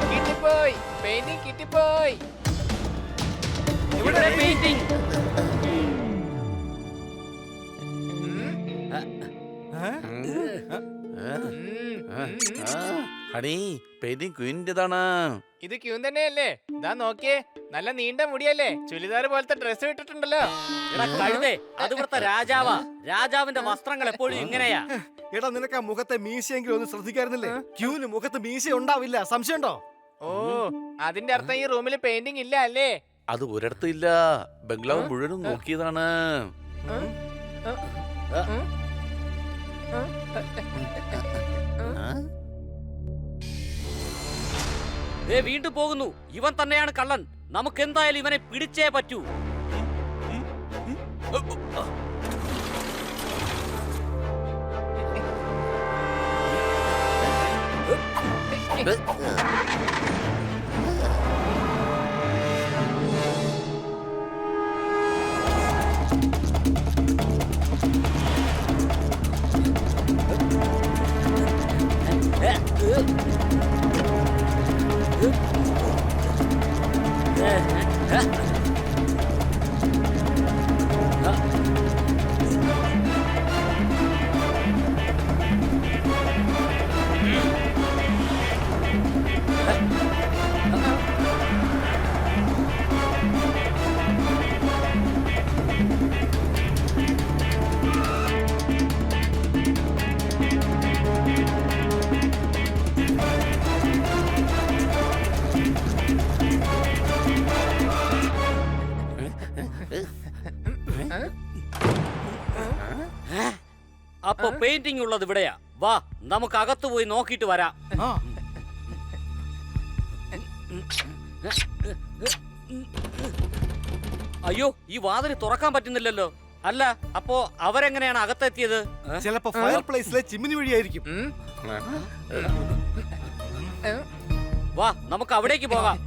കിട്ടിപ്പോയി, പെയിന്റിംഗ് കിട്ടിപ്പോയി. ഇവിടെ പെയിന്റിംഗ്. Honey painting ക്വീനിന്റേതാണ്. ഇത് ക്യൂൻ തന്നെയല്ലേ? ഇതാ നോക്കിയേ, നല്ല നീണ്ട മുടിയല്ലേ, ചുരിദാർ പോലത്തെ ഡ്രസ് ഇട്ടിട്ടുണ്ടല്ലോ. എടാ കഴുതേ, അത് ഇവിടുത്തെ രാജാവാ. രാജാവിന്റെ വസ്ത്രങ്ങൾ എപ്പോഴും ഇങ്ങനെയാ. എടാ നിനക്ക് ആ മുഖത്തെ മീശയെങ്കിലും ഒന്ന് ശ്രദ്ധിക്കായിരുന്നില്ലേ? ക്യൂന് മുഖത്ത് മീശ ഉണ്ടാവില്ല, സംശയമുണ്ടോ? ഓ, അതിന്റെ അർത്ഥം ഈ റൂമിൽ പെയിന്റിംഗ് ഇല്ല അല്ലേ? അത് ഒരിടത്തും ഇല്ല, ബംഗ്ലാവ് മുഴുവനും നോക്കിയതാണ്. ദേ വീണ്ടും പോകുന്നു. ഇവൻ തന്നെയാണ് കള്ളൻ. നമുക്ക് എന്തായാലും ഇവനെ പിടിച്ചേ പറ്റൂ. അപ്പൊ പെയിന്റിംഗ് ഉള്ളത് ഇവിടെയാ. വാ, നമുക്ക് അകത്ത് പോയി നോക്കിട്ട് വരാം. അയ്യോ, ഈ വാതിൽ തുറക്കാൻ പറ്റുന്നില്ലല്ലോ. അല്ല, അപ്പോ അവരെങ്ങനെയാണ് അകത്തെത്തിയത്? ചിലപ്പോ ഫയർ പ്ലേസിലെ ചിമ്മിനി വഴിയായിരിക്കും. വാ, നമുക്ക് അവിടേക്ക് പോകാം.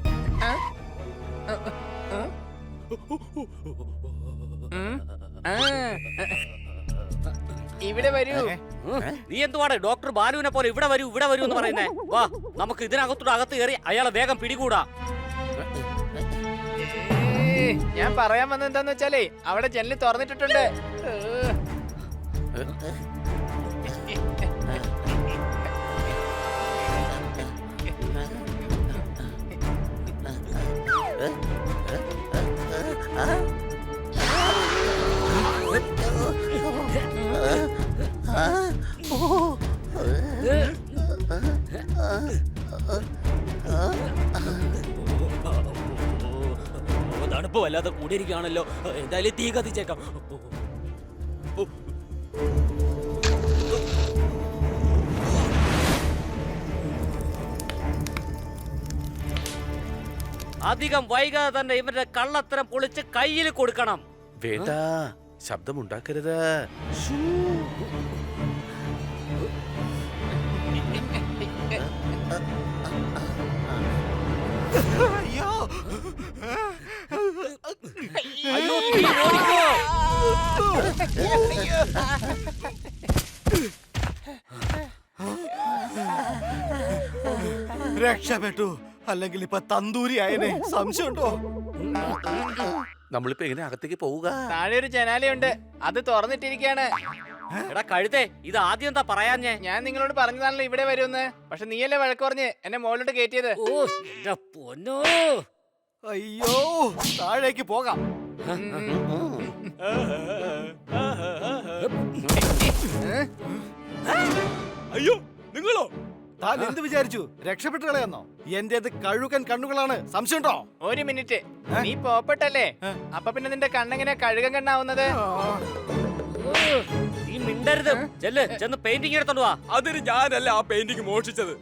ഇവിടെ വരൂ. നീ എന്തുവാണ് ഡോക്ടർ ബാലുവിനെ പോലെ ഇവിടെ വരൂ ഇവിടെ വരൂ എന്ന് പറയുന്നേ? വാ, നമുക്ക് ഇതിനകത്തൂടെ അകത്ത് കയറി അയാളെ വേഗം പിടികൂടാ. ഞാൻ പറയാൻ വന്നത് എന്താന്ന് വെച്ചാലേ, അവിടെ ജനല് തുറന്നിട്ടിട്ടുണ്ട്. തണുപ്പ് വല്ലാതെ കൂടിയിരിക്കുകയാണല്ലോ. എന്തായാലും തീ കത്തിച്ചേക്കാം. അധികം വൈകാതെ തന്നെ ഇവരുടെ കള്ളത്തരം പൊളിച്ച് കയ്യിൽ കൊടുക്കണം. വേണ്ട, ശബ്ദമുണ്ടാക്കരുത്. അയ്യോ, നീ ഓടിക്കോ. രക്ഷപ്പെട്ടു, അല്ലെങ്കിൽ ഇപ്പൊ തന്തൂരി ആയനെ. സംശയമുണ്ടോ? നമ്മളിപ്പോ എങ്ങനെ അകത്തേക്ക് പോവുക? താഴെ ഒരു ജനാലയുണ്ട്, അത് തുറന്നിട്ടിരിക്കുകയാണ്. എടാ കഴുതേ, ഇത് ആദ്യം എന്താ പറയാഞ്ഞേ? ഞാൻ നിങ്ങളോട് പറഞ്ഞതാണല്ലോ ഇവിടെ വരുമെന്ന്. പക്ഷെ നീയല്ലേ വഴക്ക് പറഞ്ഞ് എന്നെ മുകളിലോട്ട് കയറ്റിയത്. ഓ എന്റെ പൊന്നോ. അയ്യോ, താഴേക്ക് പോകാം. അയ്യോ, നിങ്ങളോ? താൻ എന്ത് വിചാരിച്ചു? രക്ഷപ്പെട്ടു കളയെന്നോ? എന്റേത് കഴുകൻ കണ്ണുകളാണ്. സംശയമുണ്ടോ? ഒരു മിനിറ്റ്, നീ പോപ്പട്ടല്ലേ? അപ്പൊ പിന്നെ നിന്റെ കണ്ണെങ്ങനെ കഴുകൻ കണ്ണാവുന്നത്? നീ മിണ്ടരുത്. ചെന്ന് പെയിന്റിംഗ് എടുത്തോണ്ട് വാ. അതിന് ഞാനല്ല ആ പെയിന്റിംഗ് മോഷിച്ചത്.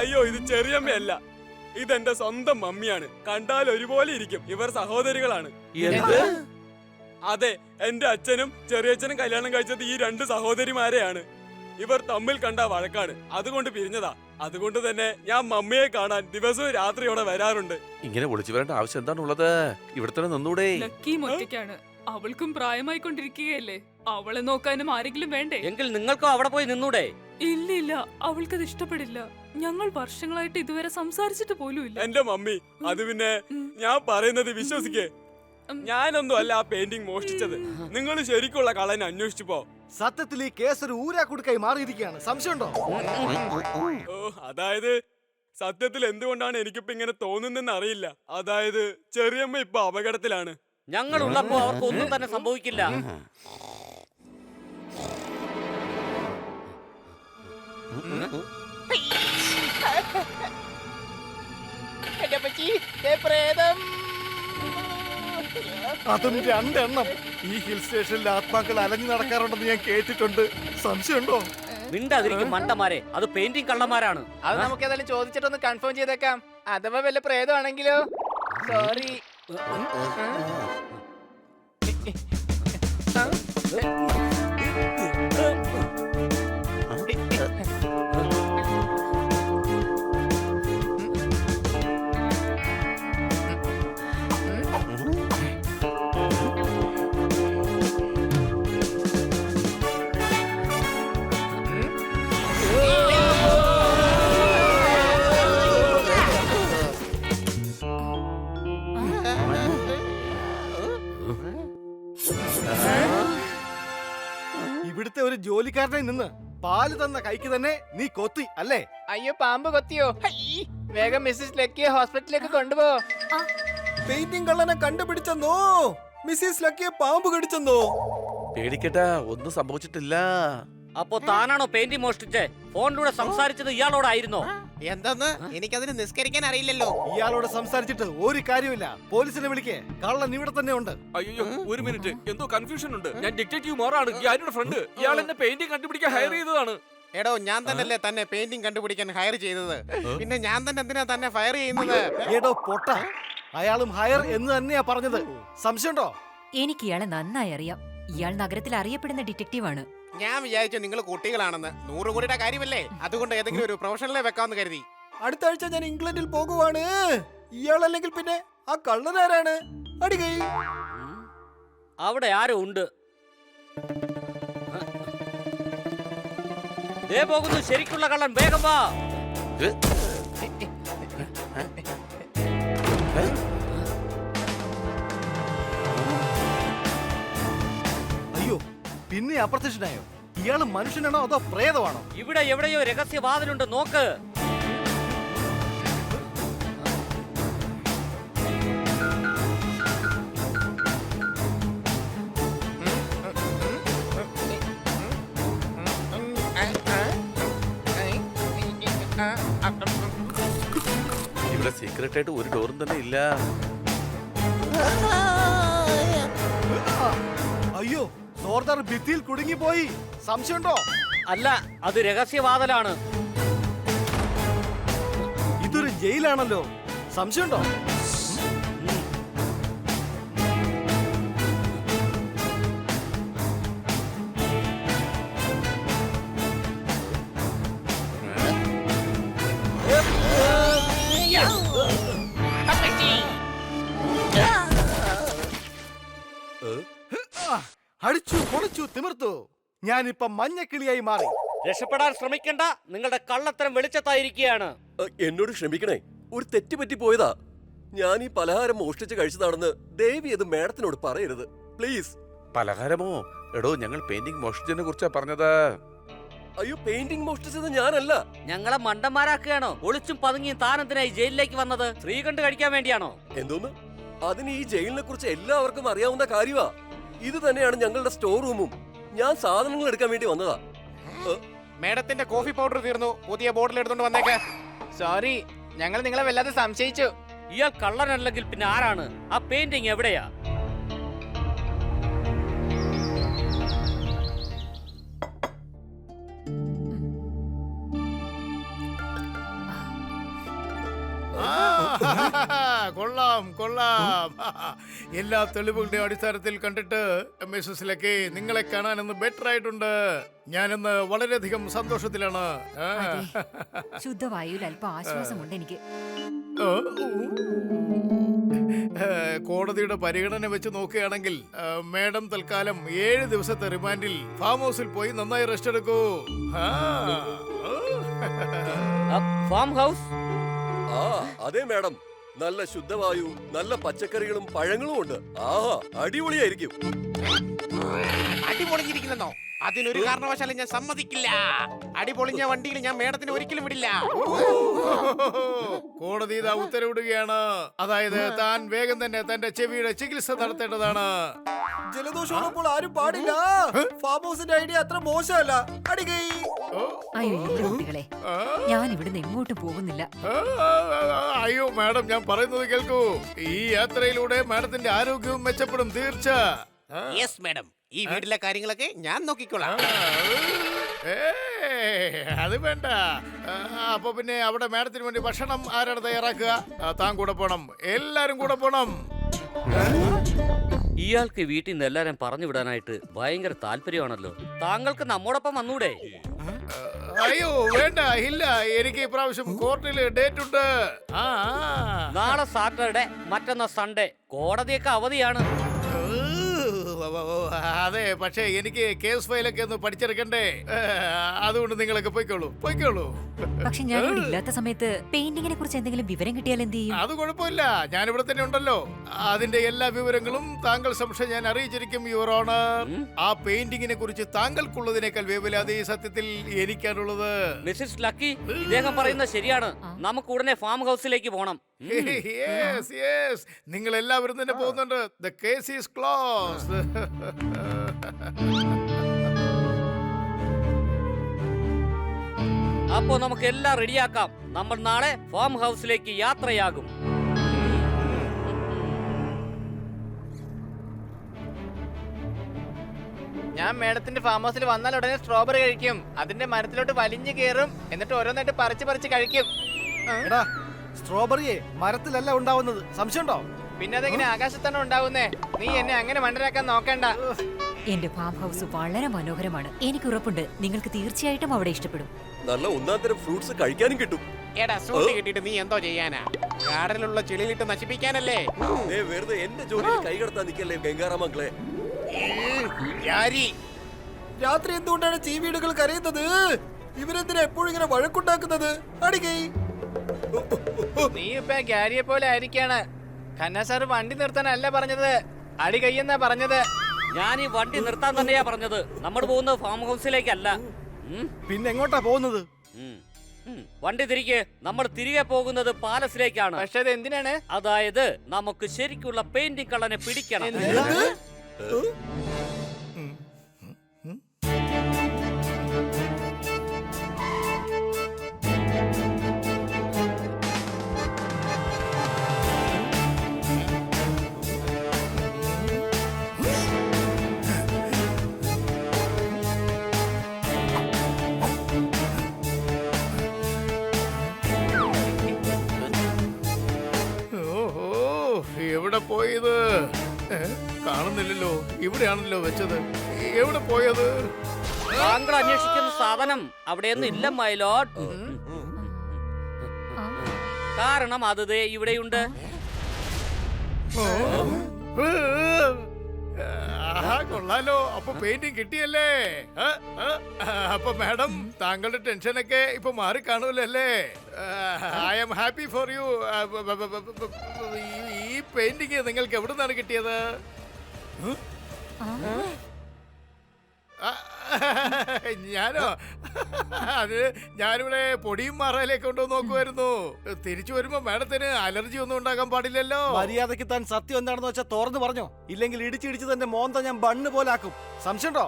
അയ്യോ, ഇത് ചെറിയമ്മയല്ല, ഇതെന്റെ സ്വന്തം മമ്മിയാണ്. കണ്ടാൽ ഒരുപോലെ ഇരിക്കും. ഇവർ സഹോദരികളാണ്. അതെ, എന്റെ അച്ഛനും ചെറിയച്ഛനും കല്യാണം കഴിച്ചത് ഈ രണ്ട് സഹോദരിമാരെയാണ്. ഇവർ തമ്മിൽ കണ്ട വഴക്കാണ്, അതുകൊണ്ട് പിരിഞ്ഞതാ. അതുകൊണ്ട് തന്നെ ഞാൻ മമ്മിയെ കാണാൻ ദിവസവും രാത്രിയോടെ വരാറുണ്ട്. ഇങ്ങനെ വിളിച്ചു വരേണ്ട ആവശ്യം എന്താണുള്ളത്? ഇവിടെ തന്നെ നിന്നൂടെ? ലക്കിയും ഒറ്റയ്ക്കാണ്. അവൾക്കും പ്രായമായിക്കൊണ്ടിരിക്കുകയല്ലേ, അവളെ നോക്കാനും ആരെങ്കിലും വേണ്ടേ? എങ്കിൽ നിങ്ങൾക്കോ അവിടെ പോയി നിന്നൂടെ? ഇല്ല അവൾക്കത് ഇഷ്ടപ്പെടില്ല. ഞങ്ങൾ വർഷങ്ങളായിട്ട് ഇതുവരെ സംസാരിച്ചിട്ട് പോലും ഇല്ല. എന്റെ മമ്മി അത് പിന്നെ ഞാൻ പറയുന്നത് വിശ്വസിക്കേ. ഞാനൊന്നും അല്ല ആ പെയിന്റിംഗ് മോഷ്ടിച്ചത്. നിങ്ങൾ ശരിക്കുള്ള കള്ളനെ അന്വേഷിച്ചു പോ. സത്യത്തിൽ ഈ കേസ് ഒരു ഊരാക്കുടുക്കായി മാറിയിരിക്കുകയാണ്. സംശയമുണ്ടോ? ഓ, അതായത് സത്യത്തിൽ എന്തുകൊണ്ടാണ് എനിക്കിപ്പോ ഇങ്ങനെ തോന്നുന്നെന്ന് അറിയില്ല. അതായത് ചെറിയമ്മ ഇപ്പൊ അപകടത്തിലാണ്. ഞങ്ങൾ ഉള്ളപ്പോ അവർക്ക് ഒന്നും തന്നെ സംഭവിക്കില്ല. എന്റെ അപ്പച്ചി, ദേ പ്രേതം. അതും 2 എണ്ണം. ഈ ഹിൽ സ്റ്റേഷനിൽ ആത്മാക്കൾ അലഞ്ഞു നടക്കാറുണ്ടെന്ന് ഞാൻ കേട്ടിട്ടുണ്ട്. സംശയമുണ്ടോ? മിണ്ടാതിരിക്കും മണ്ടന്മാരെ, അത് പെയിന്റിംഗ് കള്ളന്മാരാണ്. അത് നമുക്ക് ഏതായാലും ചോദിച്ചിട്ടൊന്ന് കൺഫേം ചെയ്തേക്കാം. അഥവാ വല്ല പ്രേതമാണെങ്കിലോ? സോറി. ഇവിടുത്തെ ഒരു ജോലിക്കാരനായി നിന്ന് പാല് തന്ന കൈക്ക് തന്നെ നീ കൊത്തി അല്ലേ? അയ്യോ, പാമ്പ് കൊത്തിയോ? ഹൈ, വേഗം മിസ്സിസ് ലക്കിയെ ഹോസ്പിറ്റലിലേക്ക് കൊണ്ടുപോ. പെയിന്റിംഗ് കള്ളനെ കണ്ടുപിടിച്ചെന്നോ? മിസ്സിസ് ലക്കിയെ പാമ്പ് കടിച്ചെന്നോ? പേടിക്കട്ടാ, ഒന്നും സംഭവിച്ചിട്ടില്ല. അപ്പോ താനാണോ പെയിന്റിംഗ് മോഷ്ടിച്ചേ? ഫോണിലൂടെ സംസാരിച്ചത് ഇയാളോടായിരുന്നോ? എന്തെന്ന് എനിക്കതിന് നിസ്കരിക്കാൻ അറിയില്ലല്ലോ. ഇയാളോട് സംസാരിച്ചിട്ട് ഒരു കാര്യമില്ല. പോലീസിനെ വിളിക്കേ. കള്ളൻ ഇവിടെ തന്നെ ഉണ്ട്. അയ്യോ, ഒരു മിനിറ്റ്, എന്തോ കൺഫ്യൂഷൻ ഉണ്ട്. ഞാൻ ഡിറ്റക്റ്റീവ് മോറാണ്, ഞാനൊരു ഫ്രണ്ട്. ഇയാൾ എന്നെ പെയിന്റിംഗ് കണ്ടുപിടിക്കാൻ ഹയർ ചെയ്തതാണ്. എടോ, ഞാൻ തന്നെയല്ലേ തന്നെ പെയിന്റിംഗ് കണ്ടുപിടിക്കാൻ ഹയർ ചെയ്തത്. പിന്നെ ഞാൻ തന്നെ എന്തിനാ തന്നെ ഫയർ ചെയ്യുന്നത്? ഏടോ പൊട്ട, അയാളും ഹയർ എന്ന് തന്നെയാ പറഞ്ഞത്. സംശയമുണ്ടോ? എനിക്ക് ഇയാളെ നന്നായി അറിയാം. ഇയാൾ നഗരത്തിൽ അറിയപ്പെടുന്ന ഡിറ്റക്റ്റീവാണ്. ഞാൻ വിചാരിച്ചു നിങ്ങൾ കുട്ടികളാണെന്ന്. 100 കോടിയുടെ കാര്യമല്ലേ, അതുകൊണ്ട് ഏതെങ്കിലും ഒരു പ്രൊഫഷണലെ വെക്കാമെന്ന് കരുതി. അടുത്ത ആഴ്ച ഞാൻ ഇംഗ്ലണ്ടിൽ പോകുവാണ്. ഇയാളല്ലെങ്കിൽ പിന്നെ ആ കള്ളനാരാണ്? അടികൈ. അവിടെ ആരോ ഉണ്ട്. ദേ പോകുന്നു ശരിക്കുള്ള കള്ളൻ, വേഗം വാ. അയ്യോ, പിന്നെ അപ്രത്യക്ഷനായോ? ഇയാള് മനുഷ്യനാണോ അതോ പ്രേതമാണോ? ഇവിടെ എവിടെയോ രഹസ്യവാതിലുണ്ട്, നോക്ക്. ഇവിടെ സീക്രട്ട് ആയിട്ട് ഒരു ഡോറും തന്നെ ഇല്ല. അയ്യോ, സോർദാർ ഭിത്തിയിൽ കുടുങ്ങിപ്പോയി. സംശയമുണ്ടോ? അല്ല, അത് രഹസ്യവാതിലാണ്. ഇതൊരു ജയിലാണല്ലോ. സംശയമുണ്ടോ? അടിച്ചു പൊളിച്ചു തിമിർത്തു. ഞാനിപ്പൊ മഞ്ഞക്കിളിയായി മാറി. രക്ഷപ്പെടാൻ ശ്രമിക്കണ്ട, നിങ്ങളുടെ കള്ളത്തരം വെളിച്ചത്തായിരിക്കുകയാണ്. എന്നോട് ക്ഷമിക്കണേ, ഒരു തെറ്റ് പറ്റി പോയതാ. ഞാൻ ഈ പലഹാരം മോഷ്ടിച്ച് കഴിച്ചതാണെന്ന് ദേവി അത് മാഡത്തിനോട് പറയരുത് പ്ലീസ്. പലഹാരമോ? എടോ, ഞങ്ങൾ പെയിന്റിംഗ് മോഷ്ടിച്ചതിനെ കുറിച്ചാ പറഞ്ഞത്. അയ്യോ, പെയിന്റിംഗ് മോഷ്ടിച്ചത് ഞാനല്ല. ഞങ്ങളെ മണ്ടന്മാരാക്കുകയാണോ? ഒളിച്ചും പതുങ്ങിയും താനെന്തിനായി ജയിലിലേക്ക് വന്നത്? ശ്രീകണ്ഠ് കഴിക്കാൻ വേണ്ടിയാണോ? എന്തോന്ന്? അതിന് ഈ ജയിലിനെ കുറിച്ച് എല്ലാവർക്കും അറിയാവുന്ന കാര്യമാ. ഇത് തന്നെയാണ് ഞങ്ങളുടെ സ്റ്റോർ റൂമും. ഞാൻ സാധനങ്ങൾ എടുക്കാൻ വേണ്ടി വന്നതാ. മേഡത്തിന്റെ കോഫി പൗഡർ തീർന്നു, പുതിയ ബോട്ടിൽ എടുത്തോണ്ട് വന്നേക്ക്. സോറി, ഞങ്ങൾ നിങ്ങളെ വല്ലാതെ സംശയിച്ചു. ഇയാൾ കള്ളനല്ലെങ്കിൽ പിന്നെ ആരാണ്? ആ പെയിന്റിംഗ് എവിടെയാ? കൊള്ളാം കൊള്ളാം കൊള്ളാം. എല്ലാ തെളിവുകളുടെ അടിസ്ഥാനത്തിൽ കണ്ടിട്ട് മിസ്സസ് ലക്കി നിങ്ങളെ കാണാൻ ഇന്ന് ബെറ്റർ ആയിട്ടുണ്ട്. ഞാനിന്ന് വളരെയധികം സന്തോഷത്തിലാണ്. ശുദ്ധവായുവിൽ അല്പം ആശ്വാസമുണ്ട് എനിക്ക്. കോടതിയുടെ പരിഗണന വെച്ച് നോക്കുകയാണെങ്കിൽ മേഡം തൽക്കാലം 7 ദിവസത്തെ റിമാൻഡിൽ ഫാം ഹൗസിൽ പോയി നന്നായി റെസ്റ്റ് എടുക്കൂ. Farm house? ആ അതെ മാഡം, നല്ല ശുദ്ധവായു, നല്ല പച്ചക്കറികളും പഴങ്ങളും ഉണ്ട്. ആഹാ, അടിപൊളിയായിരിക്കും. അടിപൊളിഞ്ഞിരിക്കുന്നോ? അതിനൊരു കാരണവശാലും ഞാൻ സമ്മതിക്കില്ല. അടിപൊളിഞ്ഞ വണ്ടിയിൽ ഞാൻ മേഡത്തിന് ഒരിക്കലും വിടില്ല. കോടതി ഇതാ ഉത്തരവിടുകയാണ്. അതായത് താൻ വേഗം തന്നെ തന്റെ ചെവിയുടെ ചികിത്സ നടത്തേണ്ടതാണ്. ജലദോഷമുള്ളപ്പോൾ ആരും പാടില്ല. ഫാം ഹൗസിന്റെ ഐഡിയ അത്ര മോശമല്ല. അടികൈ. അയ്യോ എന്റെ കുട്ടികളെ, ഞാൻ ഇവിടുന്ന് എങ്ങോട്ടും പോകുന്നില്ല. അയ്യോ മാഡം, ഞാൻ പറയുന്നത് കേൾക്കൂ. ഈ യാത്രയിലൂടെ മാഡത്തിന്റെ ആരോഗ്യവും മെച്ചപ്പെടും തീർച്ച. യെസ് മാഡം, ഈ വീട്ടിലെ കാര്യങ്ങളൊക്കെ ഞാൻ നോക്കിക്കോളാം. അത് വേണ്ട. അപ്പൊ പിന്നെ അവിടെ മാഡത്തിന് വേണ്ടി ഭക്ഷണം ആരാണ് തയ്യാറാക്കുക? താൻ കൂടെ പോണം, എല്ലാരും കൂടെ പോണം. ഇയാൾക്ക് വീട്ടിൽ നിന്ന് എല്ലാരും പറഞ്ഞു വിടാനായിട്ട് ഭയങ്കര താല്പര്യമാണല്ലോ. താങ്കൾക്ക് നമ്മോടൊപ്പം വന്നൂടെ? അയ്യോ വേണ്ട, ഇല്ല, എനിക്ക് ഇപ്രാവശ്യം കോർട്ടിൽ ഡേറ്റ് ഉണ്ട്. നാളെ സാറ്റർഡേ, മറ്റന്നാ സൺഡേ, കോടതിയൊക്കെ അവധിയാണ്. അതെ, പക്ഷേ എനിക്ക് കേസ് ഫയലൊക്കെ ഒന്ന് പഠിച്ചെടുക്കണ്ടേ. അതുകൊണ്ട് നിങ്ങളൊക്കെ പോയിക്കോളൂ പോയിക്കോളൂ. പക്ഷെ ഞാൻ ഇവിടെ ഇല്ലാത്ത സമയത്ത് പെയിന്റിങ്ങിനെ കുറിച്ച് എന്തെങ്കിലും വിവരം കിട്ടിയാൽ എന്ത് ചെയ്യും? അത് കുഴപ്പമില്ല, ഞാൻ ഇവിടെ തന്നെ ഉണ്ടല്ലോ. അതിന്റെ എല്ലാ വിവരങ്ങളും താങ്കൾ സംശയം ഞാൻ അറിയിച്ചിരിക്കും യുവർ ഓണർ. ആ പെയിന്റിങ്ങിനെ കുറിച്ച് താങ്കൾക്കുള്ളതിനേക്കാൾ വേവലാതെ ഈ സത്യത്തിൽ എനിക്കാണുള്ളത്. മിസ്സിസ് ലക്കി, ഇദ്ദേഹം പറയുന്നത് ശരിയാണ്. നമുക്ക് ഉടനെ ഫാം ഹൗസിലേക്ക് പോണം. യെസ് യെസ്, നിങ്ങൾ എല്ലാവരും തന്നെ പോകുന്നുണ്ട്. The case is closed. അപ്പോ നമുക്ക് എല്ലാം റെഡിയാക്കാം. നമ്മൾ നാളെ ഫാം ഹൗസിലേക്ക് യാത്രയാകും. ഞാൻ മേഡത്തിന്റെ ഫാം ഹൗസിൽ വന്നാൽ ഉടനെ സ്ട്രോബെറി കഴിക്കും. അതിന്റെ മരത്തിലോട്ട് വലിഞ്ഞു കയറും, എന്നിട്ട് ഓരോന്നായിട്ട് പറിച്ച് കഴിക്കും. എടാ, സ്ട്രോബെറിയെ മരത്തിലല്ല ഉണ്ടാവുന്നത്, സംശയമുണ്ടോ? പിന്നെ അതെങ്ങനെ ആകാശത്താണ് ഉണ്ടാവുന്നേ? നീ എന്നെ അങ്ങനെ മണ്ടരാക്കാൻ നോക്കണ്ട. എന്റെ ഫാം ഹൗസ് വളരെ മനോഹരമാണ്. എനിക്ക് ഉറപ്പുണ്ട് നിങ്ങൾക്ക് തീർച്ചയായിട്ടും അവിടെ ഇഷ്ടപ്പെടും. നല്ല ഒന്നാന്തരം ഫ്രൂട്ട്സ് കഴിക്കാനും കിട്ടും. എടാ, സൂട്ട് കിട്ടിയിട്ട് നീ എന്തോ ചെയ്യാനാ? ഗാർഡനിലുള്ള ചെളിയിലിട്ട് നശിപ്പിക്കാനല്ലേ? വെറുതെ എന്റെ ജോലിയിൽ കൈകടത്താൻ നിൽക്കല്ലേ ഗംഗാറാമംഗളെ. രാത്രി എന്തുകൊണ്ടാണ് ചീവീടുകൾ കരയുന്നത്? ഇവരെന്തിനാ എപ്പോഴും ഇങ്ങനെ വഴക്കുണ്ടാക്കുന്നത്? അടികൈ. നീ ഇപ്പൊ ഗാരിയെ പോലെ ആയിരിക്കാണ്. ഖന്ന സാർ വണ്ടി നിർത്താനല്ല പറഞ്ഞത്, അടി കയ്യെന്നാ പറഞ്ഞത്. ഞാൻ ഈ വണ്ടി നിർത്താൻ തന്നെയാ പറഞ്ഞത്. നമ്മൾ പോകുന്നത് ഫാം ഹൗസിലേക്കല്ല. പിന്നെ എങ്ങോട്ടാ പോകുന്നത്? വണ്ടി തിരികെ. നമ്മൾ തിരികെ പോകുന്നത് പാലസിലേക്കാണ്. പക്ഷെ അത് എന്തിനാണ്? അതായത് നമുക്ക് ശരിക്കുള്ള പെയിന്റിംഗ് കള്ളനെ പിടിക്കണം. എവിടെ പോയത്? കാണുന്നില്ലല്ലോ. ഇവിടെയാണല്ലോ വെച്ചത്. എവിടെ പോയത്? താങ്കൾ അന്വേഷിക്കുന്ന സാധനം അവിടെയൊന്നും ഇല്ല മൈലോഡ്. കാരണം അത് ദേ ഇവിടെയുണ്ട്. കൊള്ളാലോ, അപ്പൊ പെയിന്റിംഗ് കിട്ടിയല്ലേ? അപ്പൊ മാഡം, താങ്കളുടെ ടെൻഷനൊക്കെ ഇപ്പൊ മാറി കാണൂലല്ലേ? I am happy for you. ഈ പെയിന്റിംഗ് നിങ്ങൾക്ക് എവിടെ നിന്നാണ് കിട്ടിയത്? ഞാനോ? അത് ഞാനിവിടെ പൊടിയും മാറാലേക്ക് കൊണ്ടു നോക്കുമായിരുന്നു. തിരിച്ചു വരുമ്പോ മാഡത്തിന് അലർജി ഒന്നും ഉണ്ടാകാൻ പാടില്ലല്ലോ. മര്യാദയ്ക്ക് താൻ സത്യം എന്താണെന്ന് വെച്ചാൽ തുറന്നു പറഞ്ഞോ, ഇല്ലെങ്കിൽ ഇടിച്ചിടിച്ച് തന്റെ മോന്ത ഞാൻ ബണ്ണ് പോലാക്കും. സംശയമുണ്ടോ?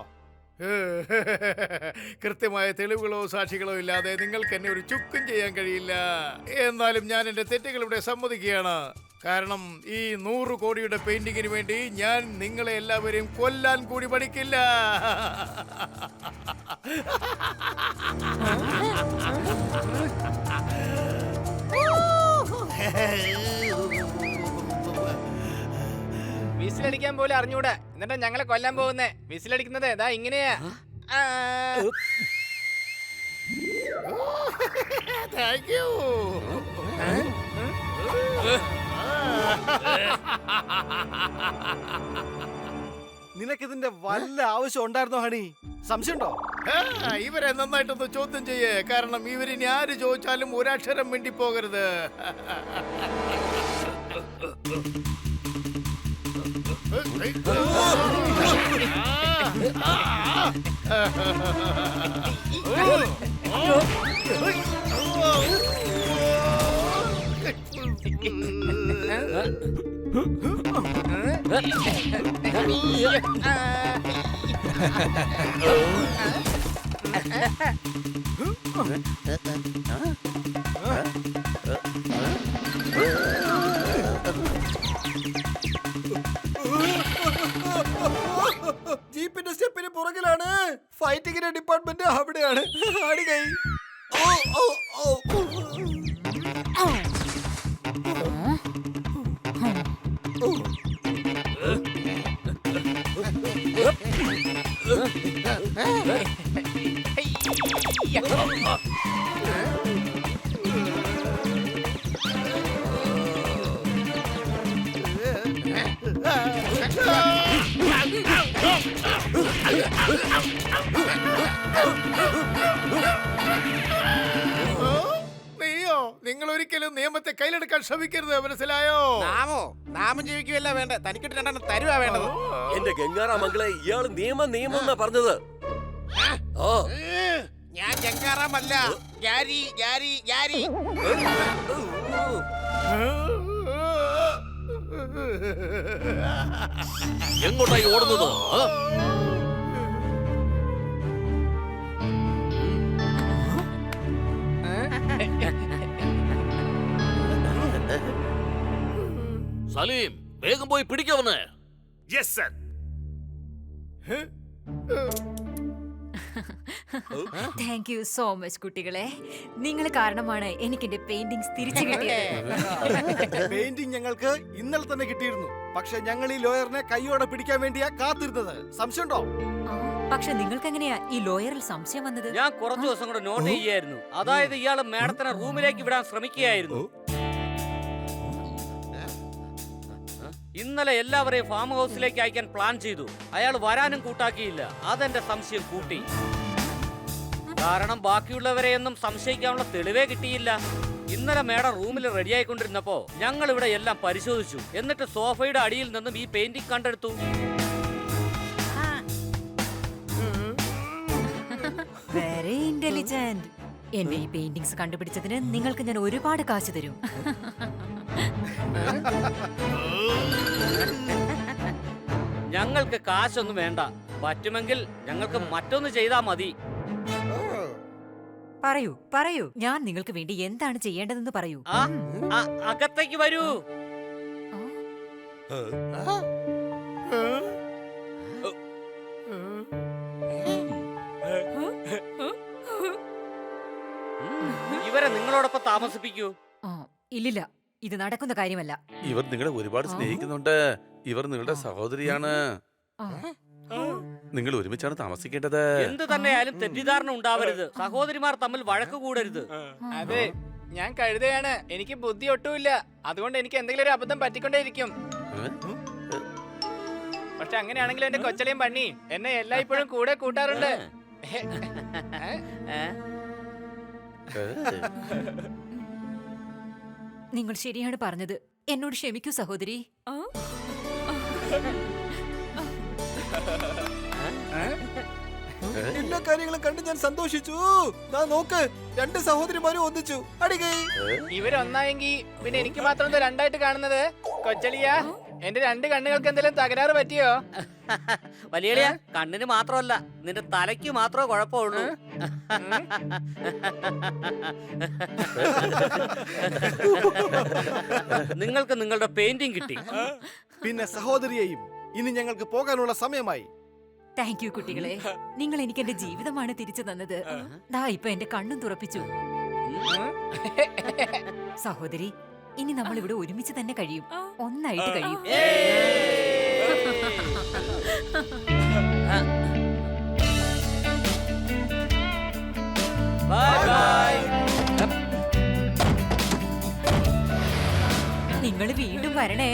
കൃത്യമായ തെളിവുകളോ സാക്ഷികളോ ഇല്ലാതെ നിങ്ങൾക്ക് എന്നെ ഒരു ചുക്കും ചെയ്യാൻ കഴിയില്ല. എന്നാലും ഞാൻ എന്റെ തെറ്റുകൾ ഇവിടെ സമ്മതിക്കുകയാണ്. കാരണം ഈ 100 കോടിയുടെ പെയിന്റിങ്ങിന് വേണ്ടി ഞാൻ നിങ്ങളെ എല്ലാവരെയും കൊല്ലാൻ കൂടി പഠിക്കില്ല. അടിക്കാൻ പോലും അറിഞ്ഞൂടാ, എന്നിട്ട് ഞങ്ങളെ കൊല്ലാൻ പോകുന്നേ. വിസിലടിക്കുന്നത് ഇതാ ഇങ്ങനെയാ. Thank you. നിനക്കിതിന്റെ വല്ല ആവശ്യം ഉണ്ടായിരുന്നോ ഹണി? സംശയമുണ്ടോ? ഇവരെ നന്നായിട്ടൊന്ന് ചോദ്യം ചെയ്യേ, കാരണം ഇവരിനി ആര് ചോദിച്ചാലും ഒരക്ഷരം മിണ്ടി പോകരുത്. ജീപ്പിന്റെ സ്റ്റെപ്പിന് പുറകിലാണ്. ഫൈറ്റിങ്ങിന്റെ ഡിപ്പാർട്ട്മെന്റ് അവിടെയാണ്. അടികൈ. ഓ ഓ ഓ. നീയോ? നിങ്ങൾ ഒരിക്കലും നിയമത്തെ കയ്യിലെടുക്കാൻ ശ്രമിക്കരുത്, മനസ്സിലായോ? നാമം ജീവിക്കുകയല്ല വേണ്ട, തനിക്കിട്ട് രണ്ടെണ്ണം തരുവാ വേണ്ടത്. എന്റെ ഗംഗാറാ മംഗളെ, ഇയാള് നിയമം എന്നാ പറഞ്ഞത്. ഞാൻ ജങ്കാറാമല്ല, ഗ്യാരി ഗ്യാരി ഗ്യാരി. എങ്ങോട്ടായി ഓടുന്നത്? സലീം, വേഗം പോയി പിടിക്കവന്. Yes sir. Thank you so much കുട്ടികളെ. നിങ്ങൾ കാരണമാണ് എനിക്ക് എന്റെ പെയിന്റിങ്സ് തിരിച്ചു കിട്ടിയത്. പെയിന്റിംഗ് ഞങ്ങൾക്ക് ഇന്നലെ തന്നെ കിട്ടിയിരുന്നു. പക്ഷെ ഞങ്ങൾ ഈ ലോയറിനെ കൈയോടെ പിടിക്കാൻ വേണ്ടിയാ കാത്തിരുന്നത്. സംശയമുണ്ടോ? പക്ഷെ നിങ്ങൾക്ക് എങ്ങനെയാ ഈ ലോയറിൽ സംശയം വന്നത്? ഞാൻ കുറച്ചു ദിവസം കൂടെ നോട്ട് ചെയ്യായിരുന്നു. അതായത് ഇയാള് മാഡത്തിനെ റൂമിലേക്ക് വിടാൻ ശ്രമിക്കുകയായിരുന്നു. ഇന്നലെ എല്ലാവരെയും ഫാം ഹൗസിലേക്ക് അയക്കാൻ പ്ലാൻ ചെയ്തു. അയാൾ വരാനും കൂട്ടാക്കിയില്ല. അതെന്റെ സംശയം കൂട്ടി. കാരണം ബാക്കിയുള്ളവരെയൊന്നും സംശയിക്കാനുള്ള തെളിവേ കിട്ടിയില്ല. ഇന്നലെ മേഡം റൂമിൽ റെഡിയായിക്കൊണ്ടിരുന്നപ്പോ ഞങ്ങൾ ഇവിടെ എല്ലാം പരിശോധിച്ചു. എന്നിട്ട് സോഫയുടെ അടിയിൽ നിന്നും ഈ പെയിന്റിംഗ് കണ്ടെടുത്തു. Very intelligent. എന്റെ ഈ പെയിന്റിങ്സ് കണ്ടുപിടിച്ചതിന് നിങ്ങൾക്ക് ഞാൻ ഒരുപാട് കാശ് തരും. ഞങ്ങൾക്ക് കാശൊന്നും വേണ്ട. പറ്റുമെങ്കിൽ ഞങ്ങൾക്ക് മറ്റൊന്ന് ചെയ്താ മതി. പറയൂ പറയൂ, ഞാൻ നിങ്ങൾക്ക് വേണ്ടി എന്താണ് ചെയ്യേണ്ടതെന്ന് പറയൂ. അകത്തേക്ക് വരൂ. ഇവരെ നിങ്ങളോടൊപ്പം താമസിപ്പിക്കൂ. ഇല്ലില്ല, ഇത് നടക്കുന്ന കാര്യമല്ല. ഇവർ നിങ്ങളെ ഒരുപാട് സ്നേഹിക്കുന്നുണ്ട്. ഇവർ നിങ്ങളുടെ സഹോദരിയാണ്. നിങ്ങൾ ഒരുമിച്ചാണ് താമസിക്കേണ്ടത്. എന്ത് തന്നെയായാലും തെറ്റിദ്ധാരണ ഉണ്ടാവരുത്. സഹോദരിമാർ തമ്മിൽ വഴക്ക് കൂടരുത്. അതെ, ഞാൻ കഴുതയാണ്. എനിക്ക് ബുദ്ധി ഒട്ടുമില്ല. അതുകൊണ്ട് എനിക്ക് എന്തെങ്കിലും ഒരു അബദ്ധം പറ്റിക്കൊണ്ടേയിരിക്കും. പക്ഷെ അങ്ങനെയാണെങ്കിലും എന്റെ കൊച്ചലയും പണ്ണി എന്നെ എല്ലായ്പ്പോഴും കൂടെ കൂട്ടാറുണ്ട്. നിങ്ങൾ ശരിയാണ് പറഞ്ഞത്. എന്നോട് ക്ഷമിക്കൂ സഹോദരി. എല്ലാ കാര്യങ്ങളും കണ്ട് ഞാൻ സന്തോഷിച്ചു. നോക്ക്, രണ്ട് സഹോദരിമാരും ഒന്നിച്ചു. അടികൈ. ഇവരൊന്നായെങ്കി പിന്നെ എനിക്ക് മാത്രം രണ്ടായിട്ട് കാണുന്നത്. കൊച്ചലിയ, എന്റെ രണ്ട് കണ്ണുകൾക്ക് എന്തെങ്കിലും തകരാറ് പറ്റിയോ? വലിയ കണ്ണിന് മാത്രമല്ല, നിന്റെ തലയ്ക്ക് മാത്രമേ കുഴപ്പമുള്ളൂ. നിങ്ങൾക്ക് നിങ്ങളുടെ പെയിന്റിംഗ് കിട്ടി. പിന്നെ സഹോദരിയെയും ഇനി ഞങ്ങൾക്ക് പോകാനുള്ള സമയമായി. താങ്ക് യു കുട്ടികളെ. നിങ്ങൾ എനിക്ക് എന്റെ ജീവിതമാണ് തിരിച്ചു തന്നത്. ദാ ഇപ്പൊ എന്റെ കണ്ണും തുറപ്പിച്ചു. സഹോദരി, ഇനി നമ്മൾ ഇവിടെ ഒരുമിച്ച് തന്നെ കഴിയും. ഒന്നായിട്ട് കഴിയും. Bye bye. നിങ്ങൾ വീണ്ടും വരണേ.